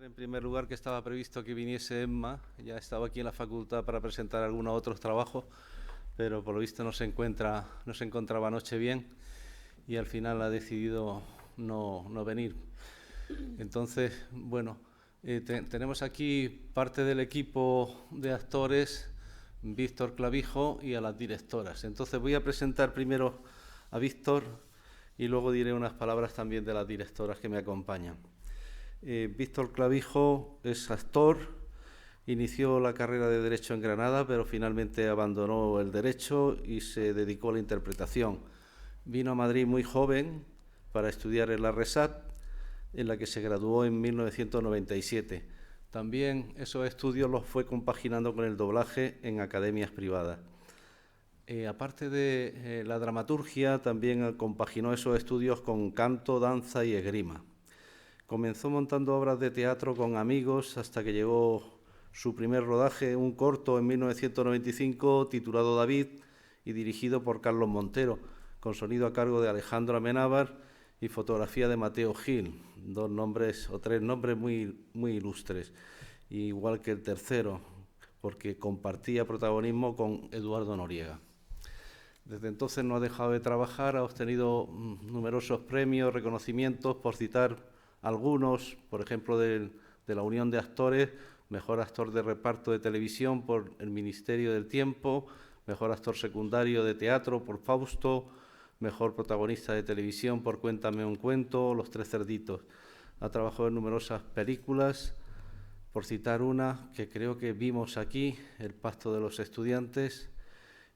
En primer lugar, que estaba previsto que viniese Emma, ya estaba aquí en la facultad para presentar algunos otros trabajos, pero por lo visto no se encontraba anoche bien y al final ha decidido no venir. Entonces, bueno, tenemos aquí parte del equipo de actores, Víctor Clavijo, y a las directoras. Entonces voy a presentar primero a Víctor y luego diré unas palabras también de las directoras que me acompañan. Víctor Clavijo es actor, inició la carrera de Derecho en Granada, pero finalmente abandonó el Derecho y se dedicó a la interpretación. Vino a Madrid muy joven para estudiar en la RESAT, en la que se graduó en 1997. También esos estudios los fue compaginando con el doblaje en academias privadas. Aparte de la dramaturgia, también compaginó esos estudios con canto, danza y esgrima. Comenzó montando obras de teatro con amigos hasta que llegó su primer rodaje, un corto en 1995 titulado David y dirigido por Carlos Montero, con sonido a cargo de Alejandro Amenábar y fotografía de Mateo Gil, tres nombres muy ilustres, igual que el tercero, porque compartía protagonismo con Eduardo Noriega. Desde entonces no ha dejado de trabajar, ha obtenido numerosos premios, reconocimientos, por citar algunos, por ejemplo, de la Unión de Actores, mejor actor de reparto de televisión por el Ministerio del Tiempo, mejor actor secundario de teatro por Fausto, mejor protagonista de televisión por Cuéntame un cuento, Los Tres Cerditos. Ha trabajado en numerosas películas, por citar una que creo que vimos aquí, El Pacto de los Estudiantes,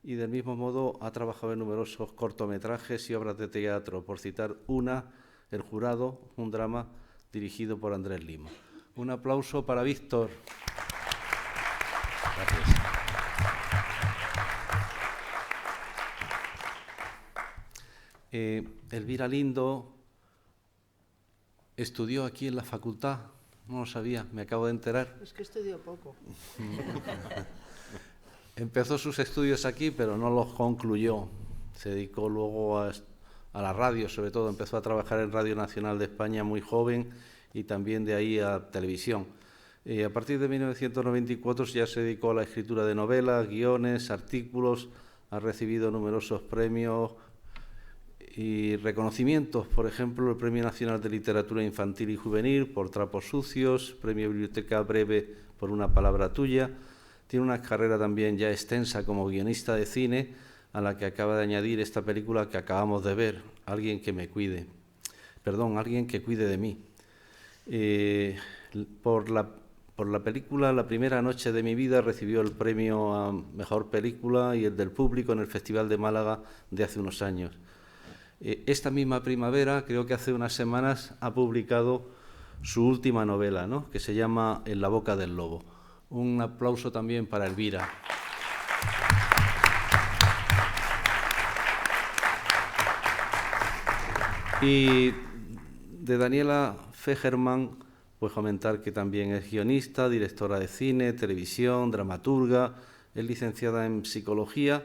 y del mismo modo ha trabajado en numerosos cortometrajes y obras de teatro, por citar una, El Jurado, un drama dirigido por Andrés Lima. Un aplauso para Víctor. Gracias. Elvira Lindo estudió aquí en la facultad, no lo sabía, me acabo de enterar. Es que estudió poco. Empezó sus estudios aquí, pero no los concluyó. Se dedicó luego a la radio, sobre todo. Empezó a trabajar en Radio Nacional de España muy joven y también de ahí a televisión. A partir de 1994 ya se dedicó a la escritura de novelas, guiones, artículos. Ha recibido numerosos premios y reconocimientos. Por ejemplo, el Premio Nacional de Literatura Infantil y Juvenil por Trapos Sucios, Premio Biblioteca Breve por Una Palabra Tuya. Tiene una carrera también ya extensa como guionista de cine, a la que acaba de añadir esta película que acabamos de ver, Alguien que cuide de mí. Por la película La primera noche de mi vida recibió el premio a Mejor Película y el del público en el Festival de Málaga de hace unos años. Esta misma primavera, creo que hace unas semanas, ha publicado su última novela, ¿no?, que se llama En la boca del lobo. Un aplauso también para Elvira. Y de Daniela Fegerman, pues comentar que también es guionista, directora de cine, televisión, dramaturga, es licenciada en psicología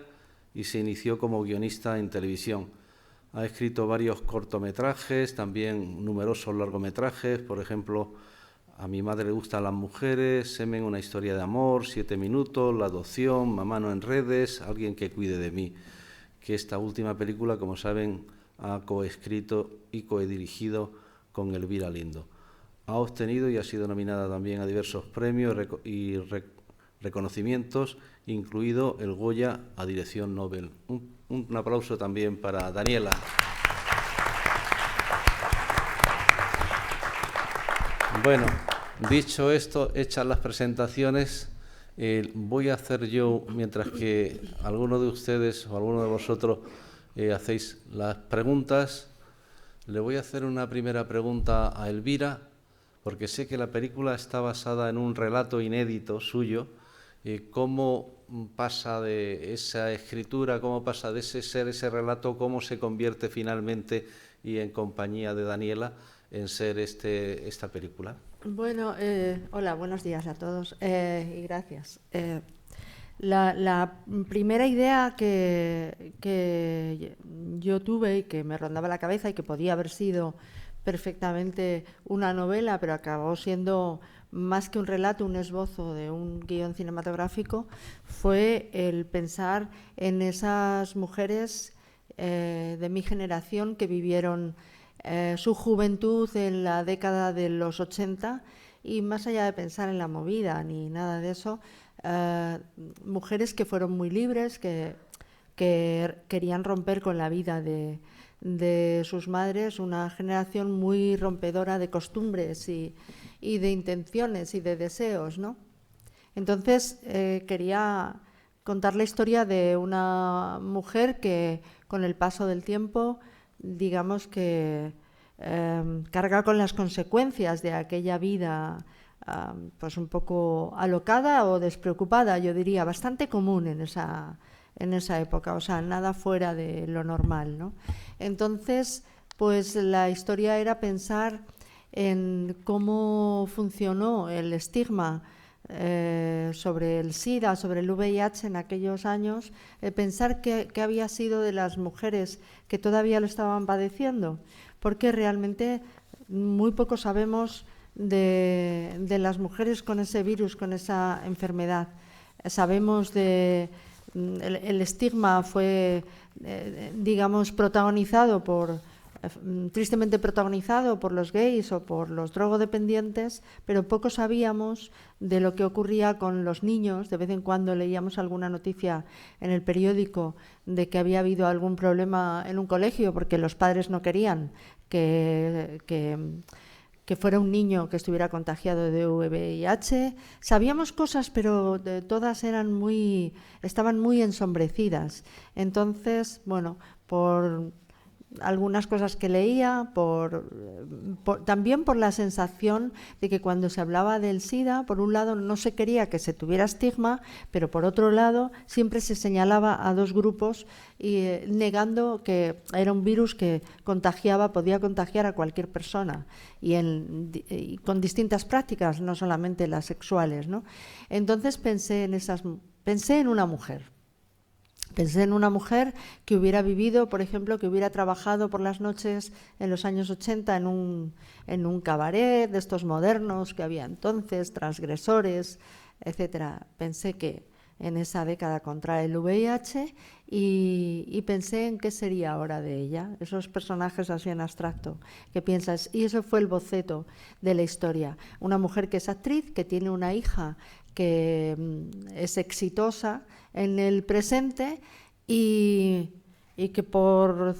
y se inició como guionista en televisión. Ha escrito varios cortometrajes, también numerosos largometrajes, por ejemplo, A mi madre le gustan las mujeres, Semen, una historia de amor, 7 minutos, La adopción, Mamá no en redes, Alguien que cuide de mí, que esta última película, como saben, ha coescrito y coedirigido con Elvira Lindo. Ha obtenido y ha sido nominada también a diversos premios y reconocimientos, incluido el Goya a Dirección Nobel. Un aplauso también para Daniela. Bueno, dicho esto, hechas las presentaciones, voy a hacer yo, mientras que alguno de ustedes o alguno de vosotros hacéis las preguntas, le voy a hacer una primera pregunta a Elvira, porque sé que la película está basada en un relato inédito suyo. ¿Cómo pasa de esa escritura, cómo pasa de ese relato, cómo se convierte finalmente y en compañía de Daniela en ser esta película? Bueno, hola, buenos días a todos y gracias. La primera idea que yo tuve y que me rondaba la cabeza y que podía haber sido perfectamente una novela, pero acabó siendo más que un relato, un esbozo de un guión cinematográfico, fue el pensar en esas mujeres de mi generación que vivieron su juventud en la década de los 80 y más allá de pensar en la movida ni nada de eso, mujeres que fueron muy libres, que querían romper con la vida de sus madres, una generación muy rompedora de costumbres y de intenciones y de deseos, ¿no? Entonces quería contar la historia de una mujer que con el paso del tiempo, digamos que carga con las consecuencias de aquella vida pues un poco alocada o despreocupada, yo diría, bastante común en esa época, o sea, nada fuera de lo normal, ¿no? Entonces, pues la historia era pensar en cómo funcionó el estigma sobre el SIDA, sobre el VIH en aquellos años, pensar qué había sido de las mujeres que todavía lo estaban padeciendo, porque realmente muy poco sabemos de las mujeres con ese virus, con esa enfermedad. Sabemos el estigma fue, digamos, tristemente protagonizado por los gays o por los drogodependientes, pero poco sabíamos de lo que ocurría con los niños. De vez en cuando leíamos alguna noticia en el periódico de que había habido algún problema en un colegio porque los padres no querían que fuera un niño que estuviera contagiado de VIH. Sabíamos cosas, pero todas estaban muy ensombrecidas. Entonces, bueno, por algunas cosas que leía, también por la sensación de que cuando se hablaba del SIDA, por un lado no se quería que se tuviera estigma, pero por otro lado siempre se señalaba a dos grupos negando que era un virus que podía contagiar a cualquier persona y con distintas prácticas, no solamente las sexuales, ¿no? Entonces pensé en una mujer. Pensé en una mujer que hubiera vivido, por ejemplo, que hubiera trabajado por las noches en los años 80 en un cabaret de estos modernos que había entonces, transgresores, etcétera. Pensé que en esa década contra el VIH y pensé en qué sería ahora de ella, esos personajes así en abstracto que piensas. Y eso fue el boceto de la historia. Una mujer que es actriz, que tiene una hija que es exitosa en el presente y que por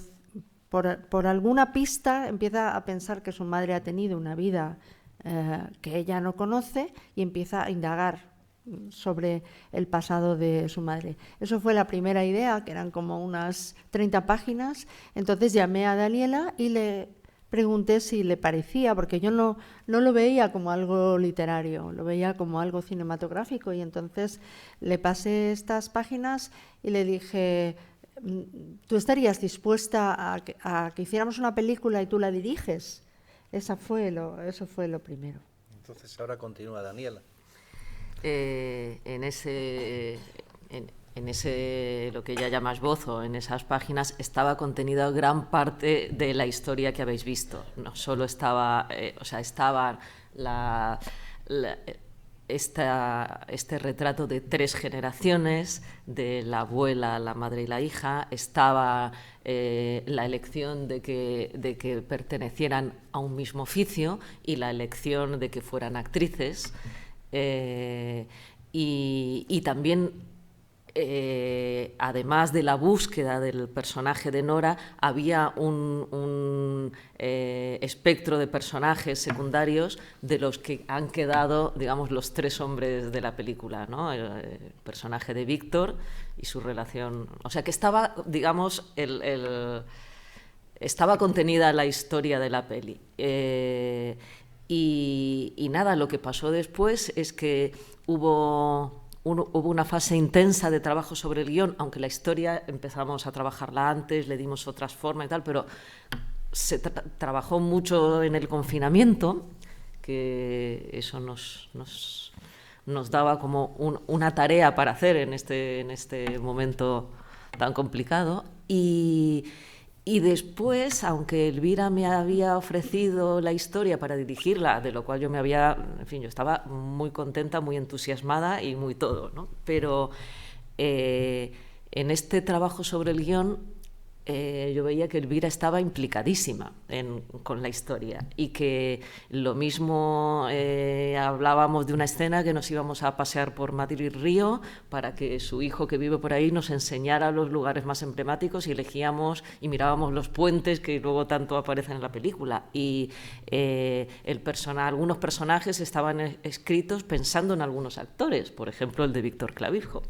alguna pista empieza a pensar que su madre ha tenido una vida que ella no conoce y empieza a indagar sobre el pasado de su madre. Eso fue la primera idea, que eran como unas 30 páginas. Entonces llamé a Daniela y le pregunté si le parecía, porque yo no lo veía como algo literario, lo veía como algo cinematográfico, y entonces le pasé estas páginas y le dije: ¿tú estarías dispuesta a que hiciéramos una película y tú la diriges? Eso fue lo primero. Entonces ahora continúa Daniela. En ese, lo que ella llama esbozo, en esas páginas, estaba contenida gran parte de la historia que habéis visto. No solo estaba, estaba este retrato de 3 generaciones, de la abuela, la madre y la hija, estaba la elección de que pertenecieran a un mismo oficio y la elección de que fueran actrices, y también, además de la búsqueda del personaje de Nora, había un espectro de personajes secundarios de los que han quedado, digamos, los 3 hombres de la película, ¿no? El personaje de Víctor y su relación. O sea, que estaba, digamos, estaba contenida la historia de la peli. Y nada, lo que pasó después es que hubo una fase intensa de trabajo sobre el guión, aunque la historia empezamos a trabajarla antes, le dimos otras formas y tal, pero se trabajó mucho en el confinamiento, que eso nos daba como una tarea para hacer en este momento tan complicado. Y después, aunque Elvira me había ofrecido la historia para dirigirla, de lo cual yo yo estaba muy contenta, muy entusiasmada y muy todo, ¿no? Pero en este trabajo sobre el guión, yo veía que Elvira estaba implicadísima con la historia y que lo mismo hablábamos de una escena que nos íbamos a pasear por Madrid-Río para que su hijo, que vive por ahí, nos enseñara los lugares más emblemáticos y elegíamos y mirábamos los puentes que luego tanto aparecen en la película. Y algunos personajes estaban escritos pensando en algunos actores, por ejemplo el de Víctor Clavijo,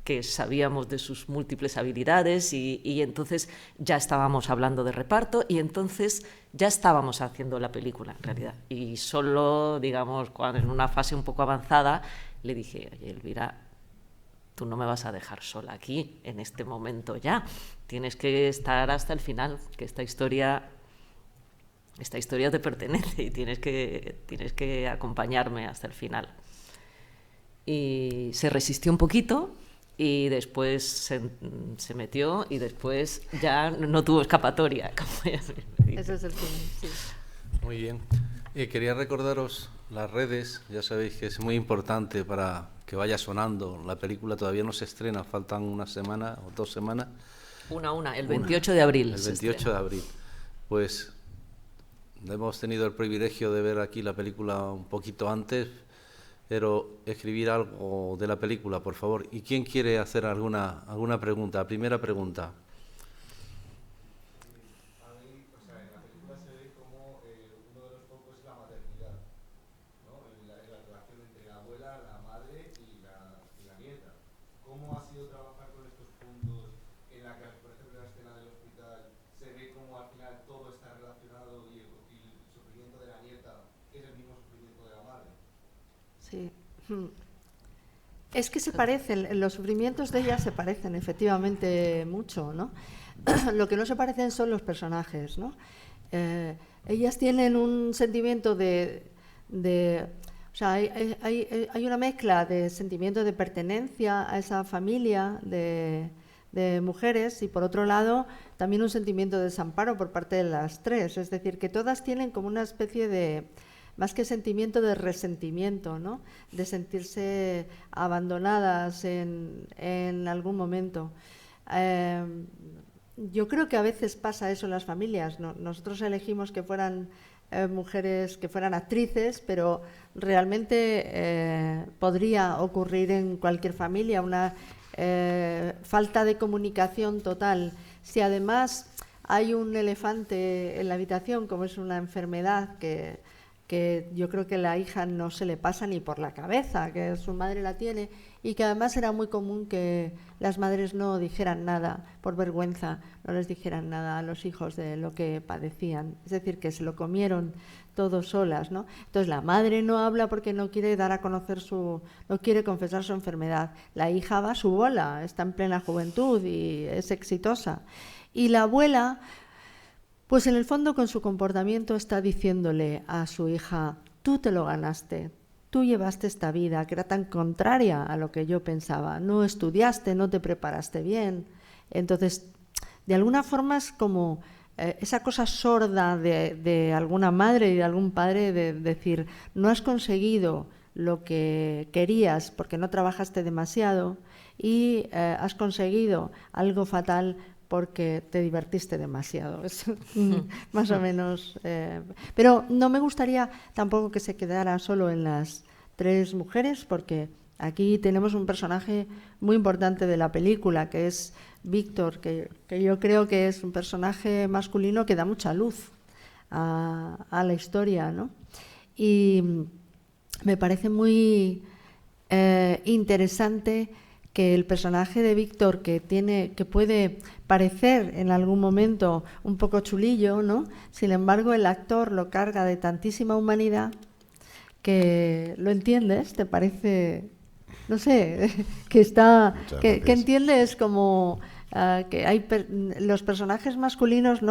que sabíamos de sus múltiples habilidades y entonces ya estábamos hablando de reparto y entonces ya estábamos haciendo la película en realidad. Y solo, digamos, cuando en una fase un poco avanzada le dije: oye, Elvira, tú no me vas a dejar sola aquí en este momento ya, tienes que estar hasta el final, que esta historia te pertenece y tienes que acompañarme hasta el final. Y se resistió un poquito y después se metió y después ya no tuvo escapatoria. Ese es el fin, sí. Muy bien. Quería recordaros las redes, ya sabéis que es muy importante para que vaya sonando. La película todavía no se estrena, faltan una semana o 2 semanas. El 28 de abril. El 28 de abril. Pues hemos tenido el privilegio de ver aquí la película un poquito antes, pero escribir algo de la película, por favor. ¿Y quién quiere hacer alguna pregunta? Primera pregunta. En la película se ve como uno de los focos es la maternidad, ¿no? En la relación entre la abuela, la madre y la nieta. ¿Cómo ha sido trabajar con estos puntos en la que, por ejemplo, en la escena del hospital se ve como al final todo está relacionado y el sufrimiento de la nieta es el mismo sufrimiento de la madre? Sí. Es que se parecen, los sufrimientos de ellas se parecen efectivamente mucho, ¿no? Lo que no se parecen son los personajes, ¿no? Ellas tienen un sentimiento o sea, hay una mezcla de sentimiento de pertenencia a esa familia de mujeres y, por otro lado, también un sentimiento de desamparo por parte de las tres. Es decir, que todas tienen como una especie de, más que sentimiento, de resentimiento, ¿no? De sentirse abandonadas en algún momento. Yo creo que a veces pasa eso en las familias, ¿no? Nosotros elegimos que fueran mujeres, que fueran actrices, pero realmente podría ocurrir en cualquier familia una falta de comunicación total. Si además hay un elefante en la habitación, como es una enfermedad que yo creo que la hija no se le pasa ni por la cabeza, que su madre la tiene, y que además era muy común que las madres no dijeran nada, por vergüenza, no les dijeran nada a los hijos de lo que padecían. Es decir, que se lo comieron todos solas, ¿no? Entonces la madre no habla porque no quiere dar a conocer no quiere confesar su enfermedad. La hija va a su bola, está en plena juventud y es exitosa. Y la abuela, pues en el fondo con su comportamiento está diciéndole a su hija: tú te lo ganaste, tú llevaste esta vida que era tan contraria a lo que yo pensaba, no estudiaste, no te preparaste bien. Entonces, de alguna forma es como esa cosa sorda de alguna madre y de algún padre de decir: no has conseguido lo que querías porque no trabajaste demasiado y has conseguido algo fatal porque te divertiste demasiado. Es más o menos. Pero no me gustaría tampoco que se quedara solo en las tres mujeres, porque aquí tenemos un personaje muy importante de la película, que es Víctor, que yo creo que es un personaje masculino que da mucha luz a la historia, ¿no? Y me parece muy interesante que el personaje de Víctor, que puede parecer en algún momento un poco chulillo, ¿no? Sin embargo, el actor lo carga de tantísima humanidad que lo entiendes, te parece, no sé, que entiendes como que los personajes masculinos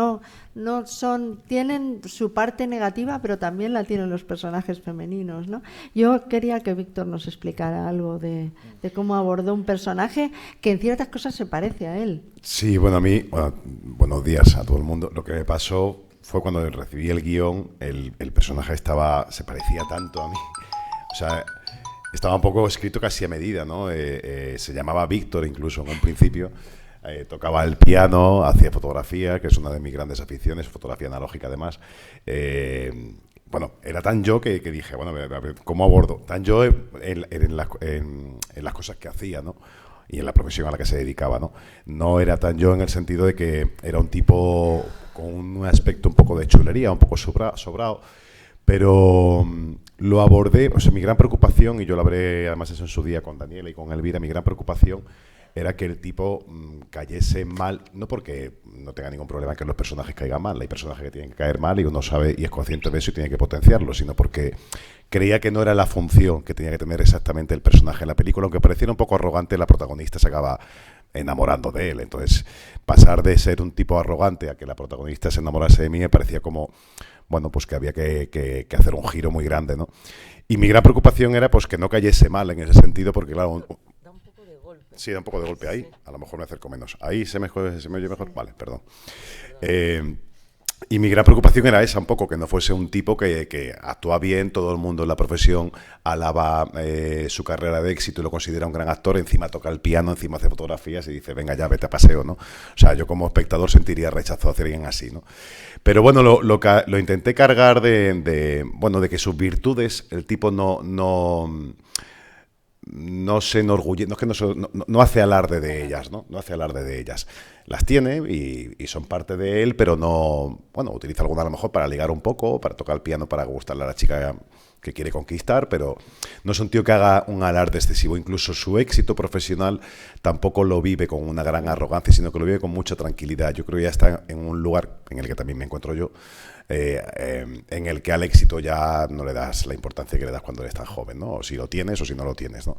tienen su parte negativa, pero también la tienen los personajes femeninos, ¿no? Yo quería que Víctor nos explicara algo de cómo abordó un personaje que en ciertas cosas se parece a él. Sí, bueno, buenos días a todo el mundo. Lo que me pasó fue cuando recibí el guión, el personaje se parecía tanto a mí. O sea, estaba un poco escrito casi a medida, ¿no? Se llamaba Víctor incluso en un principio. Tocaba el piano, hacía fotografía, que es una de mis grandes aficiones, fotografía analógica además. Bueno, era tan yo que dije, bueno, a ver, ¿cómo abordo? Tan yo en las cosas que hacía, ¿no? Y en la profesión a la que se dedicaba, ¿no? No era tan yo en el sentido de que era un tipo con un aspecto un poco de chulería, un poco sobrado, pero lo abordé, o sea, mi gran preocupación, y yo lo hablé además eso en su día con Daniela y con Elvira, mi gran preocupación era que el tipo cayese mal, no porque no tenga ningún problema en que los personajes caigan mal, hay personajes que tienen que caer mal y uno sabe y es consciente de eso y tiene que potenciarlo, sino porque creía que no era la función que tenía que tener exactamente el personaje en la película, aunque pareciera un poco arrogante, la protagonista se acaba enamorando de él. Entonces, pasar de ser un tipo arrogante a que la protagonista se enamorase de mí me parecía como, bueno, pues que había que hacer un giro muy grande, ¿no? Y mi gran preocupación era pues que no cayese mal en ese sentido, porque claro... Sí, da un poco de golpe ahí, a lo mejor me acerco menos. Ahí se me oye mejor, vale, perdón. Y mi gran preocupación era esa, un poco, que no fuese un tipo que actúa bien, todo el mundo en la profesión alaba su carrera de éxito y lo considera un gran actor, encima toca el piano, encima hace fotografías y dice, venga ya, vete a paseo, ¿no? O sea, yo como espectador sentiría rechazo hacia alguien así, ¿no? Pero bueno, lo intenté cargar de que sus virtudes, el tipo no se enorgullece, no hace alarde de ellas, ¿no? No hace alarde de ellas. Las tiene y son parte de él, pero no, bueno, utiliza alguna a lo mejor para ligar un poco, para tocar el piano, para gustarle a la chica que quiere conquistar, pero no es un tío que haga un alarde excesivo. Incluso su éxito profesional tampoco lo vive con una gran arrogancia, sino que lo vive con mucha tranquilidad. Yo creo que ya está en un lugar en el que también me encuentro yo, en el que al éxito ya no le das la importancia que le das cuando eres tan joven, ¿no? O si lo tienes o si no lo tienes, ¿no?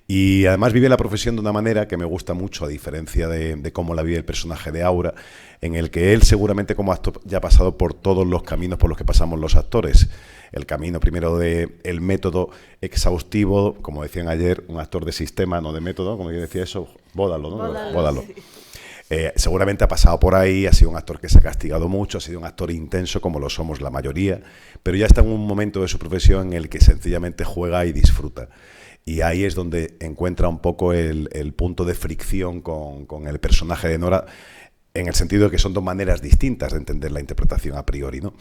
Y además vive la profesión de una manera que me gusta mucho, a diferencia de cómo la vive el personaje de Aura, en el que él seguramente como actor ya ha pasado por todos los caminos por los que pasamos los actores. El camino primero del método exhaustivo, como decían ayer, un actor de sistema, no de método, como yo decía eso, bódalo, ¿no? Bódalo. Sí. Seguramente ha pasado por ahí, ha sido un actor que se ha castigado mucho, ha sido un actor intenso como lo somos la mayoría, pero ya está en un momento de su profesión en el que sencillamente juega y disfruta. Y ahí es donde encuentra un poco el punto de fricción con el personaje de Nora, en el sentido de que son dos maneras distintas de entender la interpretación a priori, ¿no?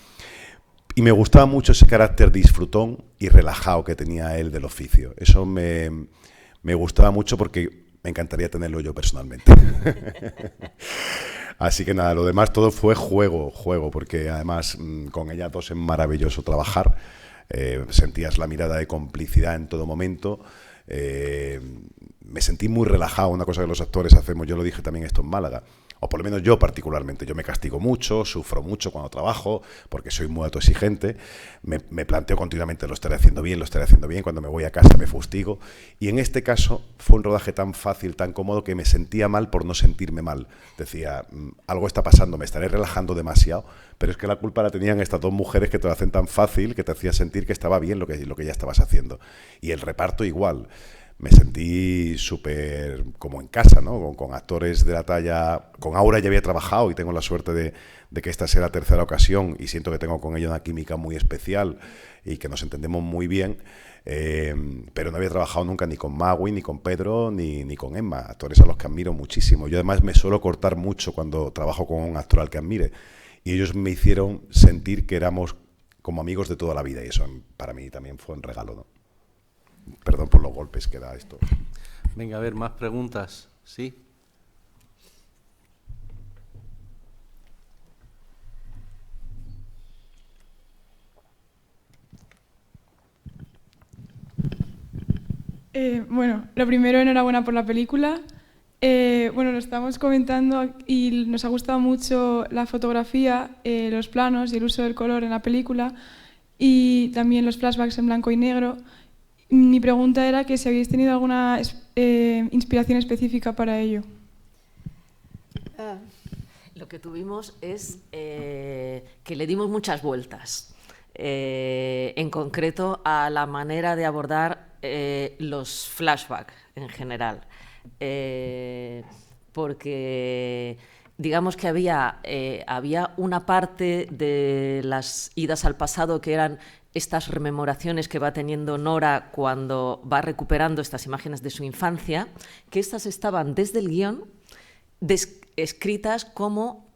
Y me gustaba mucho ese carácter disfrutón y relajado que tenía él del oficio. Eso me gustaba mucho porque me encantaría tenerlo yo personalmente. Así que nada, lo demás todo fue juego, porque además con ellas dos es maravilloso trabajar. Sentías la mirada de complicidad en todo momento. Me sentí muy relajado, una cosa que los actores hacemos, yo lo dije también esto en Málaga, o por lo menos yo particularmente, yo me castigo mucho, sufro mucho cuando trabajo, porque soy muy autoexigente, me planteo continuamente lo estaré haciendo bien, cuando me voy a casa me fustigo, y en este caso fue un rodaje tan fácil, tan cómodo, que me sentía mal por no sentirme mal. Decía, algo está pasando, me estaré relajando demasiado, pero es que la culpa la tenían estas dos mujeres que te lo hacen tan fácil, que te hacían sentir que estaba bien lo que ya estabas haciendo. Y el reparto igual. Me sentí súper como en casa, ¿no? Con actores de la talla... Con Aura ya había trabajado y tengo la suerte de que esta sea la tercera ocasión y siento que tengo con ella una química muy especial y que nos entendemos muy bien, pero no había trabajado nunca ni con Magui, ni con Pedro, ni con Emma, actores a los que admiro muchísimo. Yo además me suelo cortar mucho cuando trabajo con un actor al que admire y ellos me hicieron sentir que éramos como amigos de toda la vida y eso para mí también fue un regalo, ¿no? Perdón por los golpes que da esto. Venga, a ver, más preguntas. ¿Sí? Bueno, lo primero, enhorabuena por la película. Bueno, lo estamos comentando y nos ha gustado mucho la fotografía, los planos y el uso del color en la película y también los flashbacks en blanco y negro. Mi pregunta era que si habéis tenido alguna inspiración específica para ello. Lo que tuvimos es que le dimos muchas vueltas, en concreto a la manera de abordar los flashbacks en general, porque digamos que había una parte de las idas al pasado que eran estas rememoraciones que va teniendo Nora cuando va recuperando estas imágenes de su infancia, que estas estaban desde el guión escritas como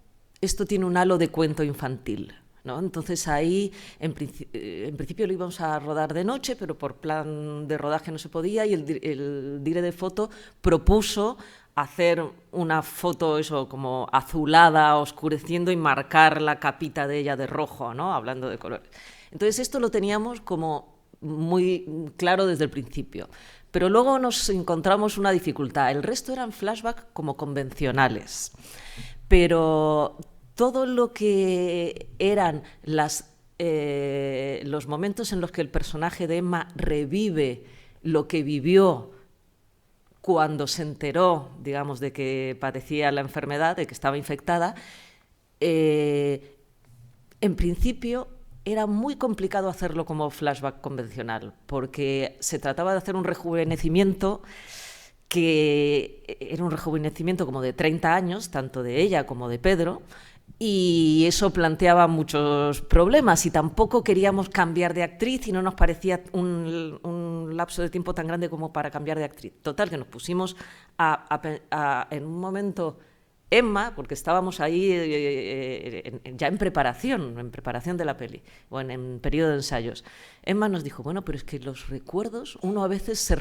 esto tiene un halo de cuento infantil, ¿no? Entonces ahí en principio lo íbamos a rodar de noche, pero por plan de rodaje no se podía, y el dire de foto propuso hacer una foto eso como azulada, oscureciendo y marcar la capita de ella de rojo, ¿no? Hablando de colores. Entonces esto lo teníamos como muy claro desde el principio. Pero luego nos encontramos una dificultad. El resto eran flashbacks como convencionales. Pero todo lo que eran los momentos en los que el personaje de Emma revive lo que vivió cuando se enteró, digamos, de que padecía la enfermedad, de que estaba infectada, en principio era muy complicado hacerlo como flashback convencional, porque se trataba de hacer un rejuvenecimiento que era un rejuvenecimiento como de 30 años, tanto de ella como de Pedro, y eso planteaba muchos problemas, y tampoco queríamos cambiar de actriz y no nos parecía un lapso de tiempo tan grande como para cambiar de actriz. Total, que nos pusimos en un momento Emma, porque estábamos ahí ya en preparación de la peli, o en periodo de ensayos. Emma nos dijo, bueno, pero es que los recuerdos, uno a veces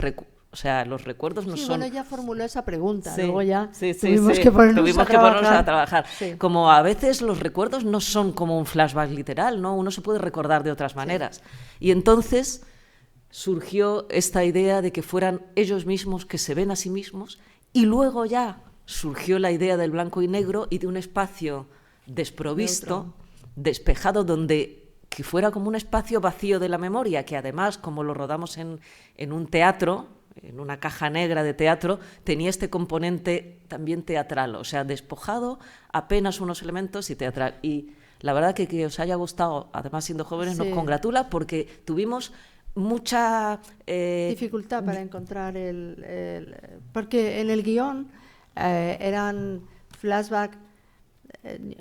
o sea, los recuerdos no son... Bueno, ella formuló esa pregunta, sí, luego ya sí, tuvimos que ponernos a trabajar. Sí. Como a veces los recuerdos no son como un flashback literal, ¿no? Uno se puede recordar de otras maneras. Sí. Y entonces surgió esta idea de que fueran ellos mismos que se ven a sí mismos, y luego ya surgió la idea del blanco y negro y de un espacio desprovisto, despejado, que fuera como un espacio vacío de la memoria, que además, como lo rodamos en un teatro, en una caja negra de teatro, tenía este componente también teatral, o sea, despojado, apenas unos elementos y teatral. Y la verdad que os haya gustado, además siendo jóvenes, nos congratula, porque tuvimos mucha dificultad para encontrar porque en el guión eran flashbacks,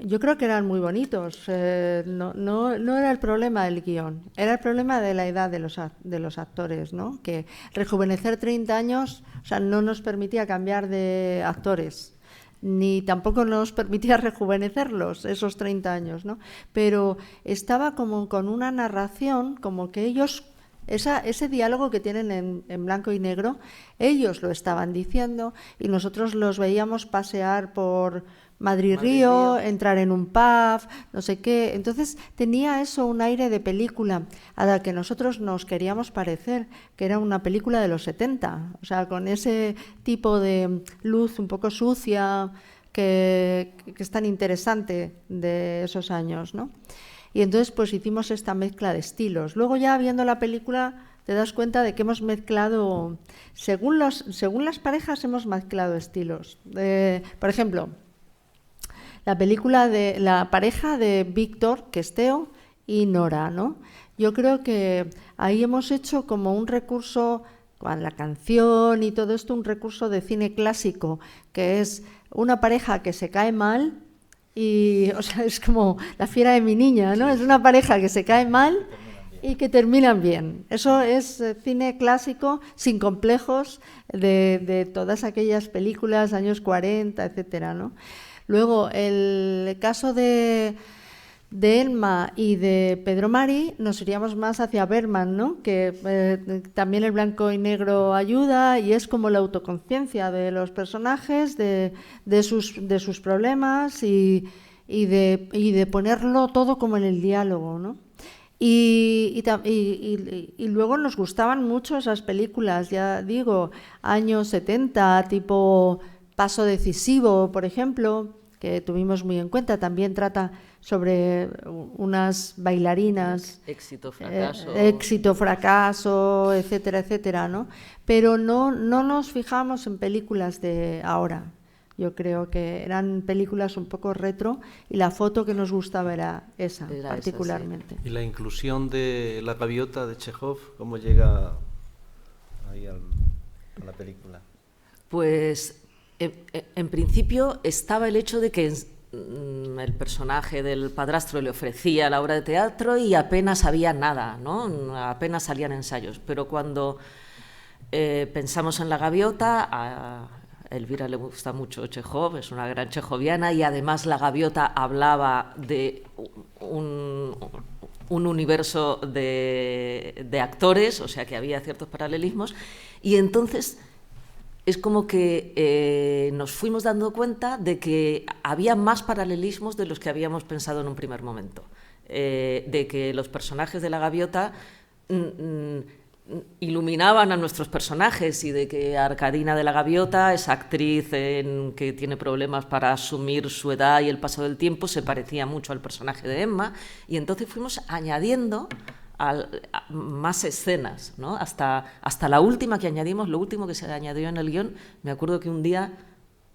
yo creo que eran muy bonitos, no era el problema del guión, era el problema de la edad de los actores, ¿no? Que rejuvenecer 30 años, o sea, no nos permitía cambiar de actores, ni tampoco nos permitía rejuvenecerlos esos 30 años, ¿no? Pero estaba como con una narración, como que ellos... Ese diálogo que tienen en blanco y negro, ellos lo estaban diciendo y nosotros los veíamos pasear por Madrid-Río, entrar en un pub, no sé qué. Entonces tenía eso un aire de película a la que nosotros nos queríamos parecer, que era una película de los 70, o sea, con ese tipo de luz un poco sucia que es tan interesante de esos años, ¿no? Y entonces pues hicimos esta mezcla de estilos. Luego ya viendo la película te das cuenta de que hemos mezclado, según las parejas hemos mezclado estilos. Por ejemplo, la pareja de Víctor, que es Teo, y Nora, ¿no? Yo creo que ahí hemos hecho como un recurso, con la canción y todo esto, un recurso de cine clásico, que es una pareja que se cae mal. Y, o sea, es como la fiera de mi niña, ¿no? Es una pareja que se cae mal y que terminan bien. Eso es cine clásico, sin complejos, de todas aquellas películas, años 40, etcétera, ¿no? Luego, el caso de Emma y de Pedro Mari, nos iríamos más hacia Bergman, ¿no? Que también el blanco y negro ayuda, y es como la autoconciencia de los personajes, de sus problemas y de ponerlo todo como en el diálogo, ¿no? Y luego nos gustaban mucho esas películas, ya digo, años 70, tipo Paso Decisivo, por ejemplo, que tuvimos muy en cuenta. También trata sobre unas bailarinas, éxito, fracaso, etcétera, etcétera, ¿no? Pero no nos fijamos en películas de ahora. Yo creo que eran películas un poco retro y la foto que nos gustaba era esa, Era esa, particularmente. Y la inclusión de la gaviota de Chekhov, ¿cómo llega ahí a la película? Pues en principio estaba el hecho de que el personaje del padrastro le ofrecía la obra de teatro y apenas había nada, ¿no? Apenas salían ensayos. Pero cuando pensamos en la gaviota, a Elvira le gusta mucho Chekhov, es una gran chejoviana, y además la gaviota hablaba de un universo de actores, o sea que había ciertos paralelismos, y entonces es como que nos fuimos dando cuenta de que había más paralelismos de los que habíamos pensado en un primer momento, de que los personajes de la gaviota iluminaban a nuestros personajes y de que Arkadina de la Gaviota, esa actriz que tiene problemas para asumir su edad y el paso del tiempo, se parecía mucho al personaje de Emma, y entonces fuimos añadiendo más escenas, ¿no? Hasta la última que añadimos, lo último que se añadió en el guión. Me acuerdo que un día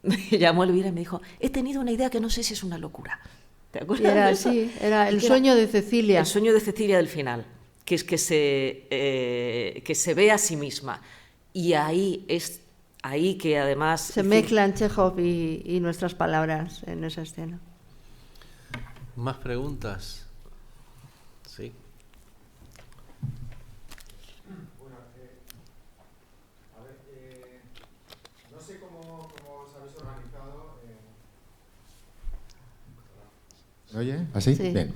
me llamó Elvira y me dijo: he tenido una idea que no sé si es una locura. ¿Te acuerdas de eso? Sí, era el sueño de Cecilia. El sueño de Cecilia del final, que es que se ve a sí misma. Y ahí es ahí que además... Se mezclan Chekhov y nuestras palabras en esa escena. ¿Más preguntas? Sí. Bueno, a ver, no sé cómo os habéis organizado. ¿Me oye? ¿Así? Sí. Bien.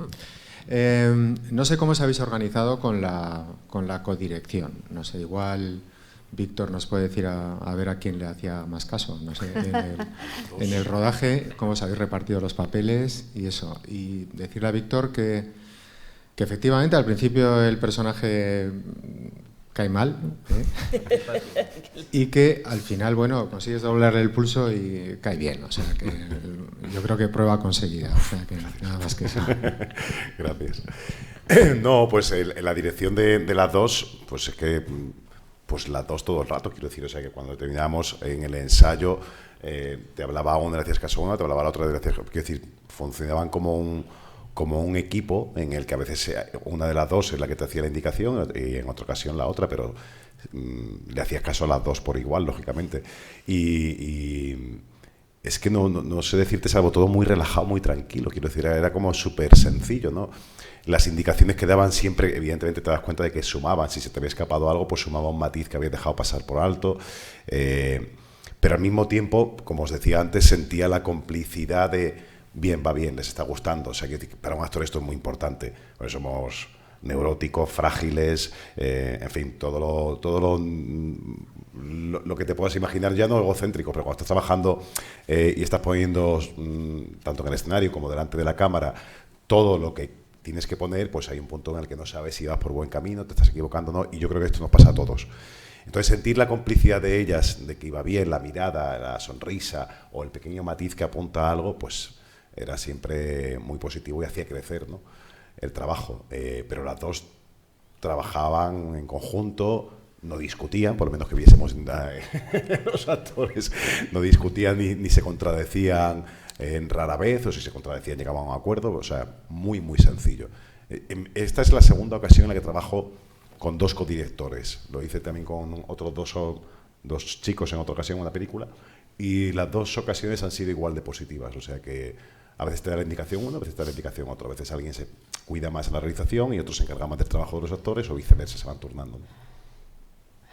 No sé cómo os habéis organizado con la codirección. No sé, igual Víctor nos puede decir a ver a quién le hacía más caso. No sé, en el rodaje, cómo os habéis repartido los papeles y eso. Y decirle a Víctor que efectivamente al principio el personaje cae mal, y que al final, bueno, consigues doblarle el pulso y cae bien. O sea, que yo creo que prueba conseguida. O sea, que nada más que eso. Gracias. No, pues en la dirección de las dos, pues es que pues las dos todo el rato, quiero decir, o sea, que cuando terminamos en el ensayo, te hablaba una, le hacías caso a una, te hablaba la otra, le hacías, quiero decir, funcionaban como un equipo en el que a veces una de las dos es la que te hacía la indicación y en otra ocasión la otra, pero le hacías caso a las dos por igual, lógicamente. Y es que no sé decirte, es algo todo muy relajado, muy tranquilo, quiero decir, era como súper sencillo, ¿no? Las indicaciones que daban siempre, evidentemente te das cuenta de que sumaban, si se te había escapado algo, pues sumaba un matiz que habías dejado pasar por alto, pero al mismo tiempo, como os decía antes, sentía la complicidad de bien, va bien, les está gustando. O sea, que para un actor esto es muy importante, porque somos neuróticos, frágiles, en fin, todo lo que te puedas imaginar, ya no egocéntrico, pero cuando estás trabajando y estás poniendo, tanto en el escenario como delante de la cámara, todo lo que tienes que poner, pues hay un punto en el que no sabes si vas por buen camino, te estás equivocando o no, y yo creo que esto nos pasa a todos. Entonces, sentir la complicidad de ellas, de que iba bien, la mirada, la sonrisa o el pequeño matiz que apunta a algo, pues era siempre muy positivo y hacía crecer, ¿no?, el trabajo. Pero las dos trabajaban en conjunto, no discutían, por lo menos que viésemos los actores, no discutían ni se contradecían en rara vez, o si se contradecían llegaban a un acuerdo, o sea, muy, muy sencillo. Esta es la segunda ocasión en la que trabajo con dos codirectores. Lo hice también con otros dos chicos en otra ocasión en una película, y las dos ocasiones han sido igual de positivas, o sea que a veces te da la indicación uno, a veces te da la indicación otro, a veces alguien se cuida más en la realización y otros se encargan más del trabajo de los actores, o viceversa, se van turnando,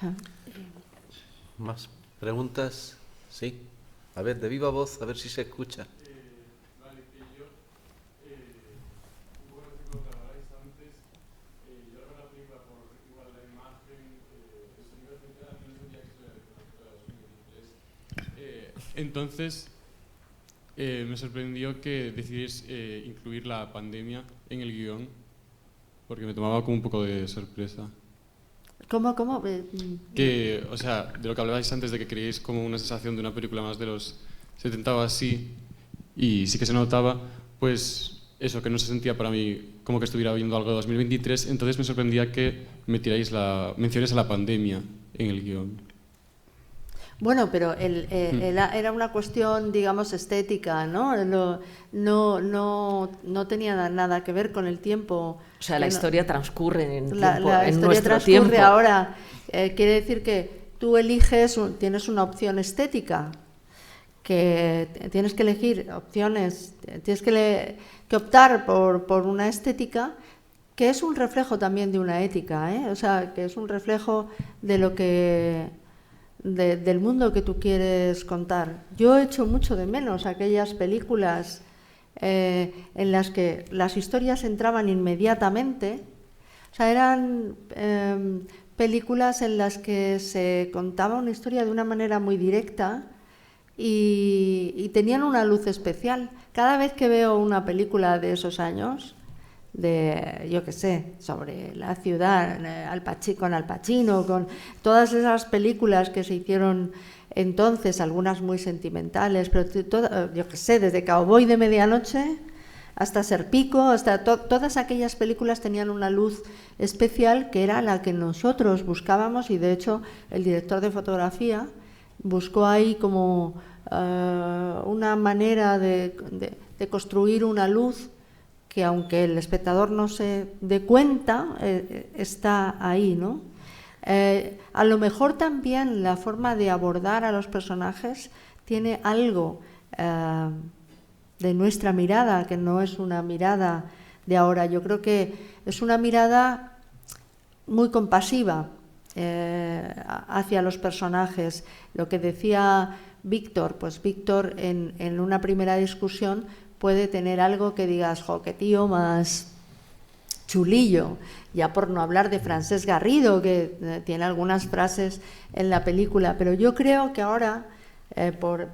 ¿no? ¿Más preguntas? Sí. A ver, de viva voz, a ver si se escucha. Vale, que yo, un poco lo que contabais antes, yo veo la película por igual la imagen, el sonido, etcétera, no sabía que era de 2023. Entonces, me sorprendió que decidís incluir la pandemia en el guión, porque me tomaba como un poco de sorpresa. ¿Cómo? Que, o sea, de lo que hablabais antes, de que creíais como una sensación de una película más de los 70 o así, y sí que se notaba, pues eso, que no se sentía para mí como que estuviera viendo algo de 2023, entonces me sorprendía que menciones a la pandemia en el guión. Bueno, pero era una cuestión, digamos, estética, ¿no? No tenía nada que ver con el tiempo. O sea, la historia transcurre en tiempo, la en historia nuestro transcurre tiempo. ahora. Quiere decir que tú eliges, tienes una opción estética, que tienes que elegir opciones, tienes que optar por una estética que es un reflejo también de una ética, ¿eh? O sea, que es un reflejo de lo que del mundo que tú quieres contar. Yo echo mucho de menos aquellas películas en las que las historias entraban inmediatamente. O sea, eran películas en las que se contaba una historia de una manera muy directa y tenían una luz especial. Cada vez que veo una película de esos años, yo qué sé, sobre la ciudad, con Al Pacino, con todas esas películas que se hicieron entonces, algunas muy sentimentales, pero yo qué sé, desde Cowboy de Medianoche hasta Serpico, hasta todas aquellas películas tenían una luz especial que era la que nosotros buscábamos, y de hecho el director de fotografía buscó ahí como una manera de construir una luz que, aunque el espectador no se dé cuenta, está ahí, ¿no? A lo mejor también la forma de abordar a los personajes tiene algo de nuestra mirada, que no es una mirada de ahora. Yo creo que es una mirada muy compasiva hacia los personajes. Lo que decía Víctor, pues Víctor en una primera discusión puede tener algo que digas, jo, qué tío más chulillo, ya por no hablar de Francesc Garrido, que tiene algunas frases en la película, pero yo creo que ahora,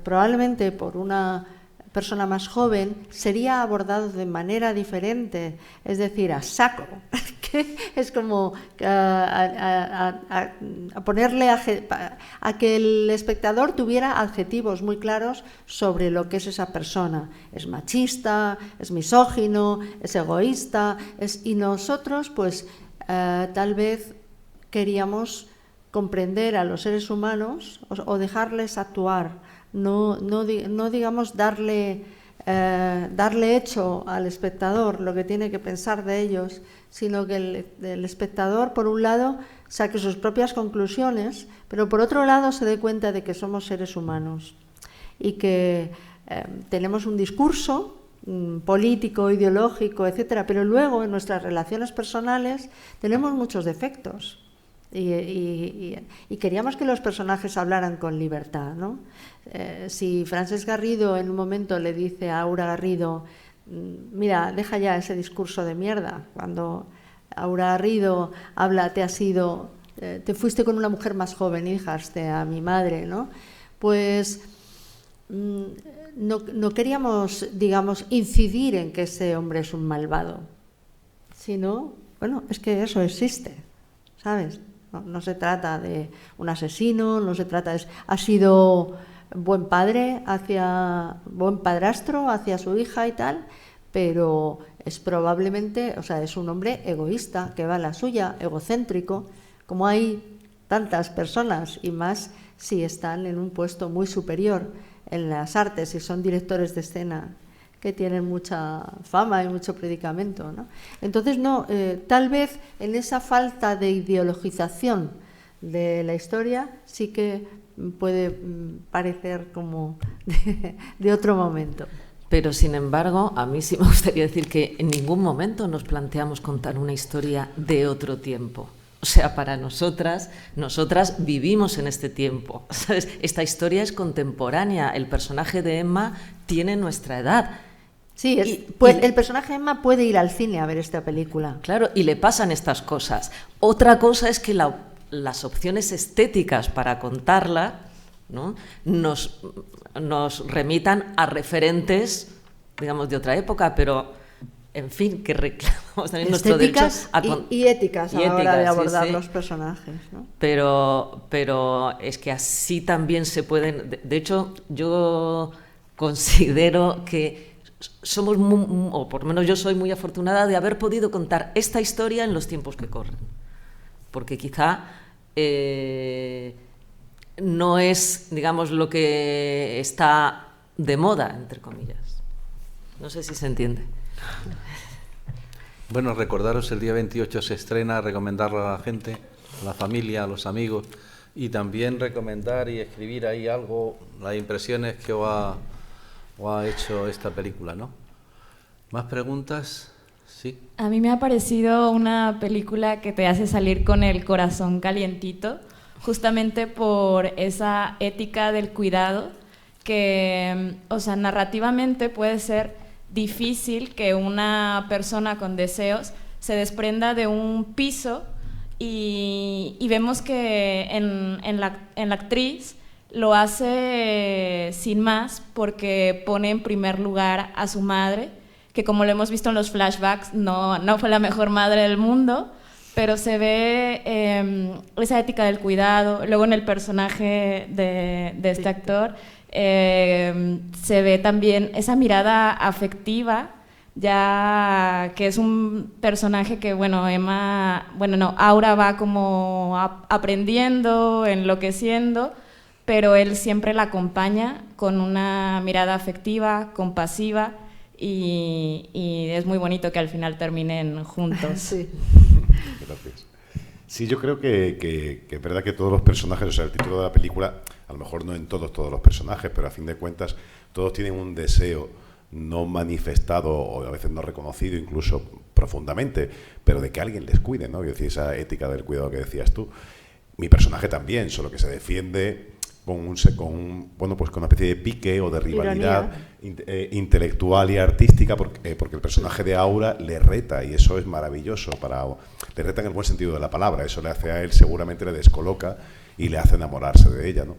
probablemente por una persona más joven, sería abordado de manera diferente, es decir, a saco, que es como a ponerle a que el espectador tuviera adjetivos muy claros sobre lo que es esa persona. Es machista, es misógino, es egoísta, y nosotros pues tal vez queríamos comprender a los seres humanos o dejarles actuar. No digamos darle hecho al espectador lo que tiene que pensar de ellos, sino que el espectador, por un lado, saque sus propias conclusiones, pero por otro lado se dé cuenta de que somos seres humanos y que tenemos un discurso político, ideológico, etcétera, pero luego en nuestras relaciones personales tenemos muchos defectos. Y queríamos que los personajes hablaran con libertad, ¿no? Si Francesc Garrido en un momento le dice a Aura Garrido, mira, deja ya ese discurso de mierda, cuando Aura Garrido habla, te fuiste con una mujer más joven y dejaste a mi madre, ¿no? Pues no queríamos, digamos, incidir en que ese hombre es un malvado, sino, bueno, es que eso existe, ¿sabes? No se trata de un asesino, no se trata ha sido buen padre, buen padrastro hacia su hija y tal, pero es probablemente, o sea, es un hombre egoísta, que va a la suya, egocéntrico, como hay tantas personas, y más si están en un puesto muy superior en las artes y son directores de escena que tienen mucha fama y mucho predicamento, ¿no? Entonces, tal vez en esa falta de ideologización de la historia sí que puede parecer como de otro momento. Pero, sin embargo, a mí sí me gustaría decir que en ningún momento nos planteamos contar una historia de otro tiempo. O sea, para nosotras vivimos en este tiempo, ¿sabes? Esta historia es contemporánea, el personaje de Emma tiene nuestra edad. Sí, el personaje de Emma puede ir al cine a ver esta película. Claro, y le pasan estas cosas. Otra cosa es que las opciones estéticas para contarla, ¿no?, nos remitan a referentes, digamos, de otra época, pero, en fin, que reclamamos también nuestro derecho y éticas a la hora de abordar los personajes, ¿no? Pero es que así también se pueden... De hecho, yo considero que somos, o por lo menos yo soy muy afortunada de haber podido contar esta historia en los tiempos que corren. Porque quizá no es, digamos, lo que está de moda, entre comillas. No sé si se entiende. Bueno, recordaros, el día 28 se estrena, recomendarlo a la gente, a la familia, a los amigos, y también recomendar y escribir ahí algo, las impresiones que os ha hecho esta película, ¿no? ¿Más preguntas? Sí. A mí me ha parecido una película que te hace salir con el corazón calientito, justamente por esa ética del cuidado que, o sea, narrativamente puede ser difícil que una persona con deseos se desprenda de un piso y vemos que en la actriz lo hace sin más porque pone en primer lugar a su madre, que como lo hemos visto en los flashbacks no fue la mejor madre del mundo, pero se ve esa ética del cuidado. Luego en el personaje de este actor se ve también esa mirada afectiva, ya que es un personaje que, Aura va como aprendiendo, enloqueciendo, pero él siempre la acompaña con una mirada afectiva, compasiva, y es muy bonito que al final terminen juntos. Sí. Gracias. Sí, yo creo que es verdad que todos los personajes, o sea, el título de la película, a lo mejor no en todos los personajes, pero a fin de cuentas todos tienen un deseo no manifestado o a veces no reconocido, incluso profundamente, pero de que alguien les cuide, ¿no? Es decir, esa ética del cuidado que decías tú. Mi personaje también, solo que se defiende con una especie de pique o de rivalidad intelectual y artística, porque el personaje de Aura le reta, y eso es maravilloso. Le reta en el buen sentido de la palabra. Eso le hace a él, seguramente le descoloca y le hace enamorarse de ella, ¿no?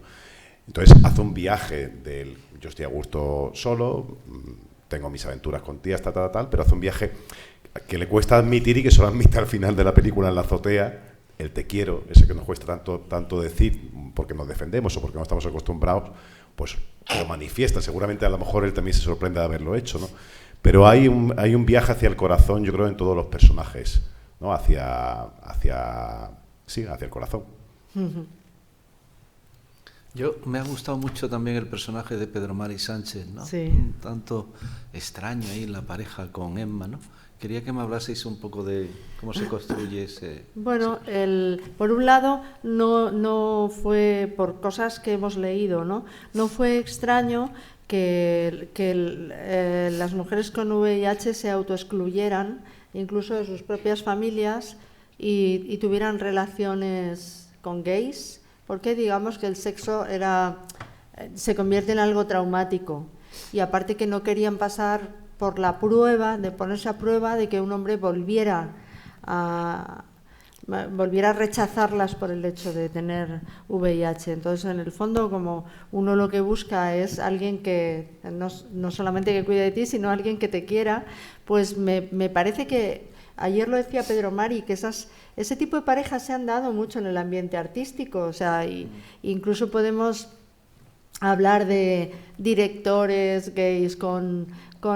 Entonces hace un viaje del yo estoy a gusto solo, tengo mis aventuras con tías, tal, pero hace un viaje que le cuesta admitir y que solo admite al final de la película en la azotea, el te quiero, ese que nos cuesta tanto decir porque nos defendemos o porque no estamos acostumbrados, pues lo manifiesta. Seguramente a lo mejor él también se sorprende de haberlo hecho, ¿no? Pero hay un viaje hacia el corazón, yo creo, en todos los personajes, ¿no? Hacia el corazón. Me ha gustado mucho también el personaje de Pedro Mari Sánchez, ¿no? Sí. Un tanto extraño ahí la pareja con Emma, ¿no? Quería que me hablaseis un poco de cómo se construye ese... Bueno, por un lado, no fue por cosas que hemos leído, ¿no? No fue extraño que las mujeres con VIH se autoexcluyeran, incluso de sus propias familias, y tuvieran relaciones con gays, porque digamos que el sexo se convierte en algo traumático. Y aparte que no querían pasar por la prueba, de ponerse a prueba de que un hombre volviera a rechazarlas por el hecho de tener VIH. Entonces, en el fondo, como uno lo que busca es alguien que no solamente que cuide de ti, sino alguien que te quiera, pues me parece que, ayer lo decía Pedro Mari, que ese tipo de parejas se han dado mucho en el ambiente artístico, o sea, incluso podemos hablar de directores gays con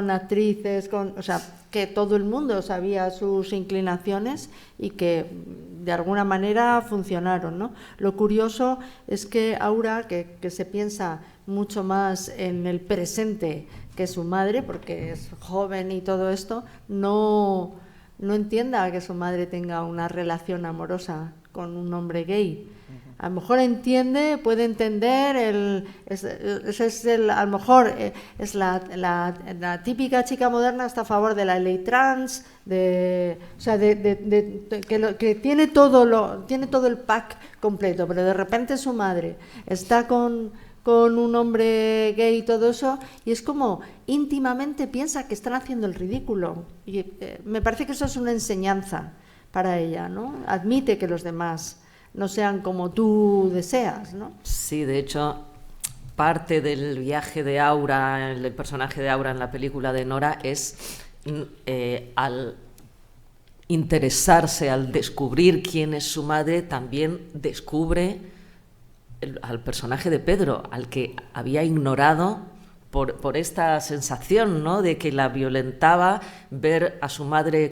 actrices, o sea, que todo el mundo sabía sus inclinaciones y que de alguna manera funcionaron, ¿no? Lo curioso es que Aura, que se piensa mucho más en el presente que su madre, porque es joven y todo esto, no entienda que su madre tenga una relación amorosa con un hombre gay. A lo mejor puede entender, a lo mejor es la típica chica moderna, está a favor de la ley trans, que tiene todo el pack completo, pero de repente su madre está con un hombre gay y todo eso, y es como íntimamente piensa que están haciendo el ridículo. Y me parece que eso es una enseñanza para ella, ¿no? Admite que los demás no sean como tú deseas, ¿no? Sí, de hecho, parte del viaje de Aura, el personaje de Aura en la película de Nora, es al interesarse, al descubrir quién es su madre, también descubre al personaje de Pedro, al que había ignorado por esta sensación, ¿no?, de que la violentaba, ver a su madre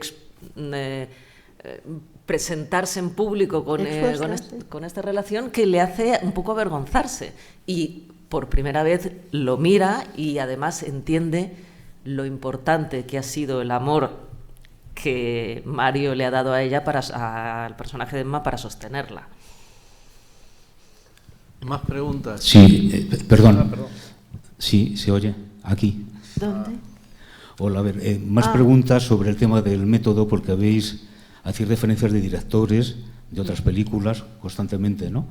presentarse en público con esta relación que le hace un poco avergonzarse. Y por primera vez lo mira y además entiende lo importante que ha sido el amor que Mario le ha dado a ella, al personaje de Emma, para sostenerla. ¿Más preguntas? Sí, perdón. Sí, se oye. Aquí. ¿Dónde? Hola, a ver, más preguntas sobre el tema del método, porque hacéis referencias de directores de otras películas constantemente, ¿no?